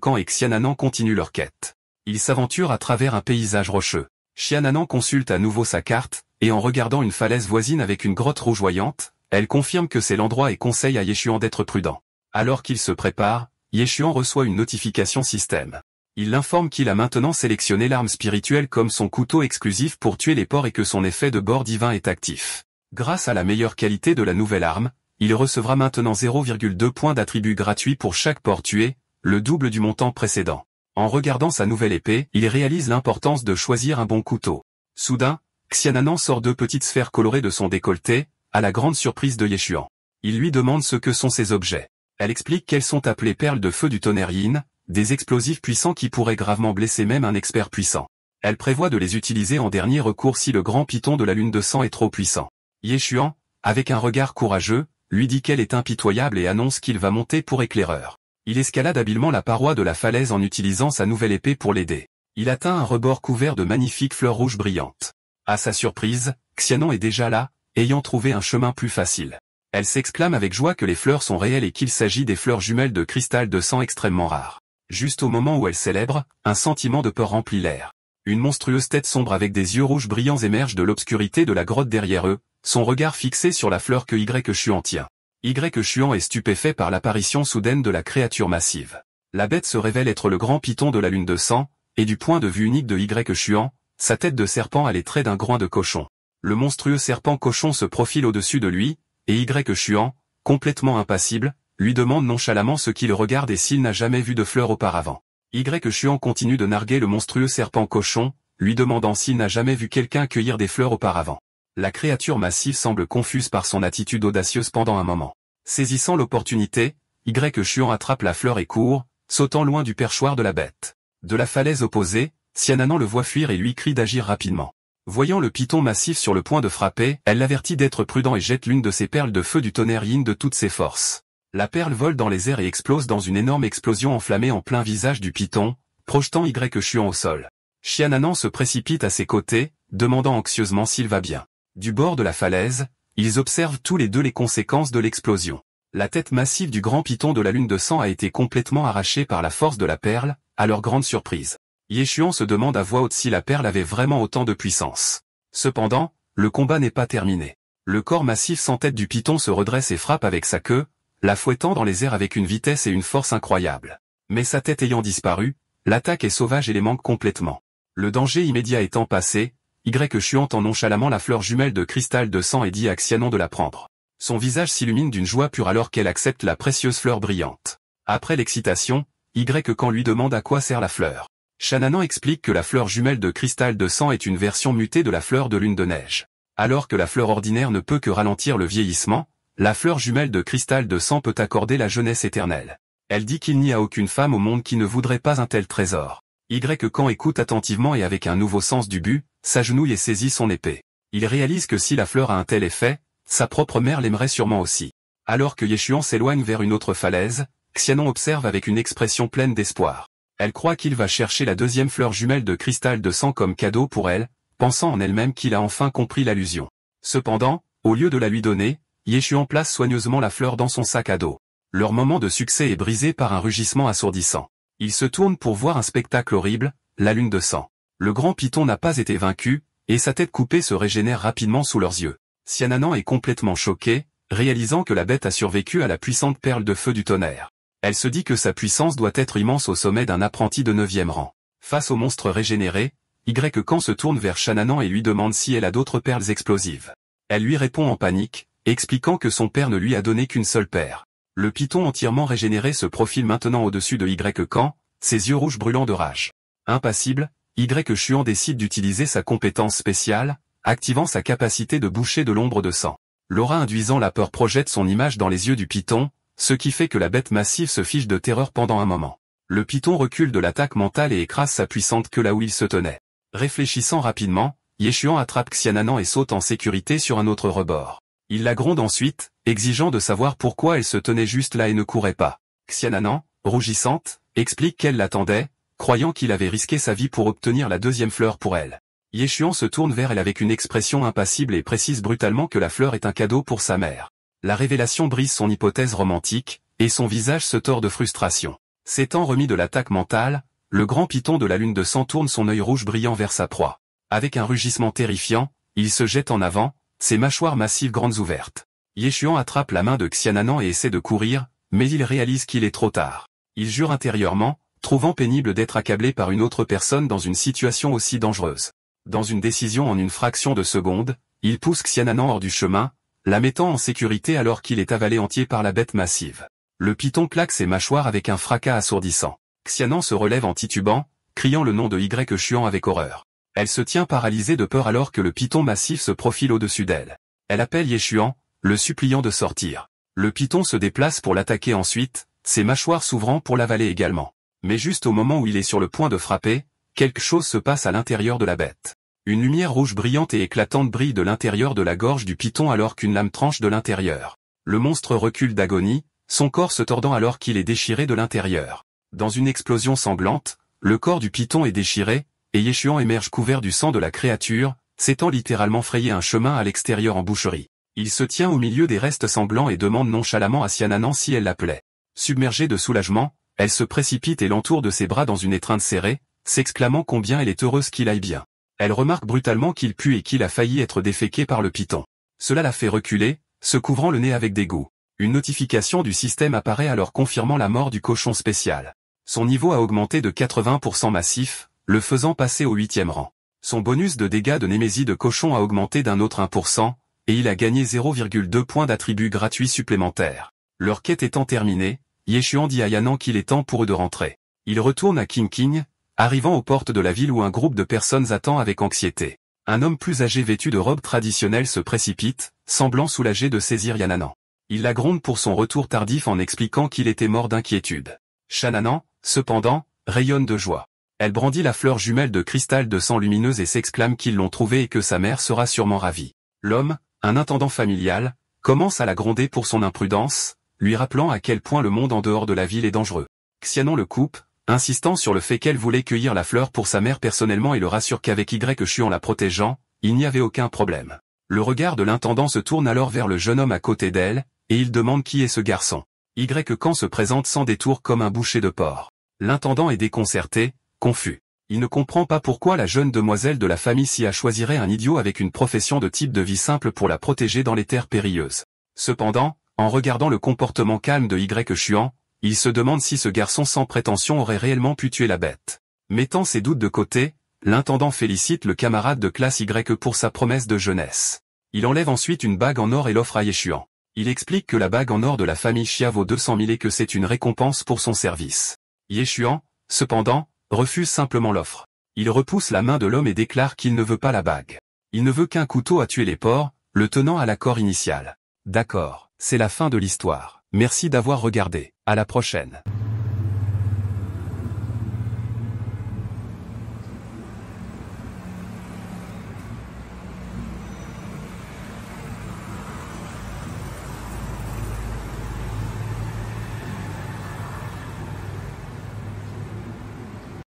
Kan et Xiaonan continuent leur quête. Ils s'aventurent à travers un paysage rocheux. Xiaonan consulte à nouveau sa carte, et en regardant une falaise voisine avec une grotte rougeoyante, elle confirme que c'est l'endroit et conseille à Xuan d'être prudent. Alors qu'il se prépare, Xuan reçoit une notification système. Il l'informe qu'il a maintenant sélectionné l'arme spirituelle comme son couteau exclusif pour tuer les porcs et que son effet de bord divin est actif. Grâce à la meilleure qualité de la nouvelle arme, il recevra maintenant 0,2 points d'attribut gratuit pour chaque porc tué, le double du montant précédent. En regardant sa nouvelle épée, il réalise l'importance de choisir un bon couteau. Soudain, Xiaonan sort deux petites sphères colorées de son décolleté, à la grande surprise de Xuan. Il lui demande ce que sont ces objets. Elle explique qu'elles sont appelées perles de feu du tonnerre Yin, des explosifs puissants qui pourraient gravement blesser même un expert puissant. Elle prévoit de les utiliser en dernier recours si le grand python de la lune de sang est trop puissant. Xuan, avec un regard courageux, lui dit qu'elle est impitoyable et annonce qu'il va monter pour éclaireur. Il escalade habilement la paroi de la falaise en utilisant sa nouvelle épée pour l'aider. Il atteint un rebord couvert de magnifiques fleurs rouges brillantes. À sa surprise, Xiaonan est déjà là, ayant trouvé un chemin plus facile. Elle s'exclame avec joie que les fleurs sont réelles et qu'il s'agit des fleurs jumelles de cristal de sang extrêmement rares. Juste au moment où elle célèbre, un sentiment de peur remplit l'air. Une monstrueuse tête sombre avec des yeux rouges brillants émerge de l'obscurité de la grotte derrière eux, son regard fixé sur la fleur que Y-Chuan tient. Y-Chuan est stupéfait par l'apparition soudaine de la créature massive. La bête se révèle être le grand python de la lune de sang, et du point de vue unique de Y-Chuan, sa tête de serpent a les traits d'un groin de cochon. Le monstrueux serpent cochon se profile au-dessus de lui, et Y-Chuan, complètement impassible, lui demande nonchalamment ce qui le regarde et s'il n'a jamais vu de fleurs auparavant. Y-Chuan continue de narguer le monstrueux serpent cochon, lui demandant s'il n'a jamais vu quelqu'un cueillir des fleurs auparavant. La créature massive semble confuse par son attitude audacieuse pendant un moment. Saisissant l'opportunité, Y-Chuan attrape la fleur et court, sautant loin du perchoir de la bête. De la falaise opposée, Xian'an le voit fuir et lui crie d'agir rapidement. Voyant le python massif sur le point de frapper, elle l'avertit d'être prudent et jette l'une de ses perles de feu du tonnerre yin de toutes ses forces. La perle vole dans les airs et explose dans une énorme explosion enflammée en plein visage du python, projetant Y-Chuan au sol. Xian'an se précipite à ses côtés, demandant anxieusement s'il va bien. Du bord de la falaise, ils observent tous les deux les conséquences de l'explosion. La tête massive du grand python de la lune de sang a été complètement arrachée par la force de la perle, à leur grande surprise. Ye-Chuan se demande à voix haute si la perle avait vraiment autant de puissance. Cependant, le combat n'est pas terminé. Le corps massif sans tête du python se redresse et frappe avec sa queue, la fouettant dans les airs avec une vitesse et une force incroyables. Mais sa tête ayant disparu, l'attaque est sauvage et les manque complètement. Le danger immédiat étant passé, Y-Chuan tend nonchalamment la fleur jumelle de cristal de sang et dit à Xian'an de la prendre. Son visage s'illumine d'une joie pure alors qu'elle accepte la précieuse fleur brillante. Après l'excitation, Y-Chuan lui demande à quoi sert la fleur. Xian'an explique que la fleur jumelle de cristal de sang est une version mutée de la fleur de lune de neige. Alors que la fleur ordinaire ne peut que ralentir le vieillissement, la fleur jumelle de cristal de sang peut accorder la jeunesse éternelle. Elle dit qu'il n'y a aucune femme au monde qui ne voudrait pas un tel trésor. Y-Chuan écoute attentivement et avec un nouveau sens du but, s'agenouille et saisit son épée. Il réalise que si la fleur a un tel effet, sa propre mère l'aimerait sûrement aussi. Alors que Ye-Chuan s'éloigne vers une autre falaise, Xian'an observe avec une expression pleine d'espoir. Elle croit qu'il va chercher la deuxième fleur jumelle de cristal de sang comme cadeau pour elle, pensant en elle-même qu'il a enfin compris l'allusion. Cependant, au lieu de la lui donner, Ye-Chuan place soigneusement la fleur dans son sac à dos. Leur moment de succès est brisé par un rugissement assourdissant. Ils se tournent pour voir un spectacle horrible, la lune de sang. Le grand python n'a pas été vaincu, et sa tête coupée se régénère rapidement sous leurs yeux. Xian'an est complètement choqué, réalisant que la bête a survécu à la puissante perle de feu du tonnerre. Elle se dit que sa puissance doit être immense au sommet d'un apprenti de 9e rang. Face au monstre régénéré, Y-Chuan se tourne vers Xian'an et lui demande si elle a d'autres perles explosives. Elle lui répond en panique, expliquant que son père ne lui a donné qu'une seule paire. Le python entièrement régénéré se profile maintenant au-dessus de Y-Chuan, ses yeux rouges brûlant de rage. Impassible, Y-Chuan décide d'utiliser sa compétence spéciale, activant sa capacité de boucher de l'ombre de sang. L'aura induisant la peur projette son image dans les yeux du python, ce qui fait que la bête massive se fiche de terreur pendant un moment. Le python recule de l'attaque mentale et écrase sa puissante queue là où il se tenait. Réfléchissant rapidement, Ye-Chuan attrape Xian'an et saute en sécurité sur un autre rebord. Il la gronde ensuite, exigeant de savoir pourquoi elle se tenait juste là et ne courait pas. Xian'an, rougissante, explique qu'elle l'attendait, croyant qu'il avait risqué sa vie pour obtenir la deuxième fleur pour elle. Ye-Chuan se tourne vers elle avec une expression impassible et précise brutalement que la fleur est un cadeau pour sa mère. La révélation brise son hypothèse romantique, et son visage se tord de frustration. S'étant remis de l'attaque mentale, le grand python de la lune de sang tourne son œil rouge brillant vers sa proie. Avec un rugissement terrifiant, il se jette en avant, ses mâchoires massives grandes ouvertes. Ye-Chuan attrape la main de Xian'an et essaie de courir, mais il réalise qu'il est trop tard. Il jure intérieurement, trouvant pénible d'être accablé par une autre personne dans une situation aussi dangereuse. Dans une décision en une fraction de seconde, il pousse Xian'an hors du chemin, la mettant en sécurité alors qu'il est avalé entier par la bête massive. Le python claque ses mâchoires avec un fracas assourdissant. Xian'an se relève en titubant, criant le nom de Y-Chuan avec horreur. Elle se tient paralysée de peur alors que le python massif se profile au-dessus d'elle. Elle appelle Ye-Chuan, le suppliant de sortir. Le python se déplace pour l'attaquer ensuite, ses mâchoires s'ouvrant pour l'avaler également. Mais juste au moment où il est sur le point de frapper, quelque chose se passe à l'intérieur de la bête. Une lumière rouge brillante et éclatante brille de l'intérieur de la gorge du python alors qu'une lame tranche de l'intérieur. Le monstre recule d'agonie, son corps se tordant alors qu'il est déchiré de l'intérieur. Dans une explosion sanglante, le corps du python est déchiré, et Ye-Chuan émerge couvert du sang de la créature, s'étant littéralement frayé un chemin à l'extérieur en boucherie. Il se tient au milieu des restes sanglants et demande nonchalamment à Xian'an si elle l'appelait. Submergée de soulagement, elle se précipite et l'entoure de ses bras dans une étreinte serrée, s'exclamant combien elle est heureuse qu'il aille bien. Elle remarque brutalement qu'il pue et qu'il a failli être déféqué par le python. Cela la fait reculer, se couvrant le nez avec dégoût. Une notification du système apparaît alors confirmant la mort du cochon spécial. Son niveau a augmenté de 80% massif, le faisant passer au 8e rang. Son bonus de dégâts de némésie de cochon a augmenté d'un autre 1%, et il a gagné 0,2 points d'attributs gratuits supplémentaires. Leur quête étant terminée, Yeshuan dit à Yanran qu'il est temps pour eux de rentrer. Il retourne à King, arrivant aux portes de la ville où un groupe de personnes attend avec anxiété. Un homme plus âgé vêtu de robe traditionnelle se précipite, semblant soulagé de saisir Yanran. Il la gronde pour son retour tardif en expliquant qu'il était mort d'inquiétude. Shananan, cependant, rayonne de joie. Elle brandit la fleur jumelle de cristal de sang lumineuse et s'exclame qu'ils l'ont trouvée et que sa mère sera sûrement ravie. L'homme, un intendant familial, commence à la gronder pour son imprudence, lui rappelant à quel point le monde en dehors de la ville est dangereux. Xianon le coupe, insistant sur le fait qu'elle voulait cueillir la fleur pour sa mère personnellement et le rassure qu'avec Yeshuan la protégeant, il n'y avait aucun problème. Le regard de l'intendant se tourne alors vers le jeune homme à côté d'elle, et il demande qui est ce garçon. Yeshuan se présente sans détour comme un boucher de porc. L'intendant est déconcerté, confus. Il ne comprend pas pourquoi la jeune demoiselle de la famille Xia choisirait un idiot avec une profession de type de vie simple pour la protéger dans les terres périlleuses. Cependant, en regardant le comportement calme de Yeshuan, il se demande si ce garçon sans prétention aurait réellement pu tuer la bête. Mettant ses doutes de côté, l'intendant félicite le camarade de classe Y pour sa promesse de jeunesse. Il enlève ensuite une bague en or et l'offre à Yeshuan. Il explique que la bague en or de la famille Xia vaut 200 000 et que c'est une récompense pour son service. Yeshuan, cependant, refuse simplement l'offre. Il repousse la main de l'homme et déclare qu'il ne veut pas la bague. Il ne veut qu'un couteau à tuer les porcs, le tenant à l'accord initial. D'accord, c'est la fin de l'histoire. Merci d'avoir regardé. À la prochaine.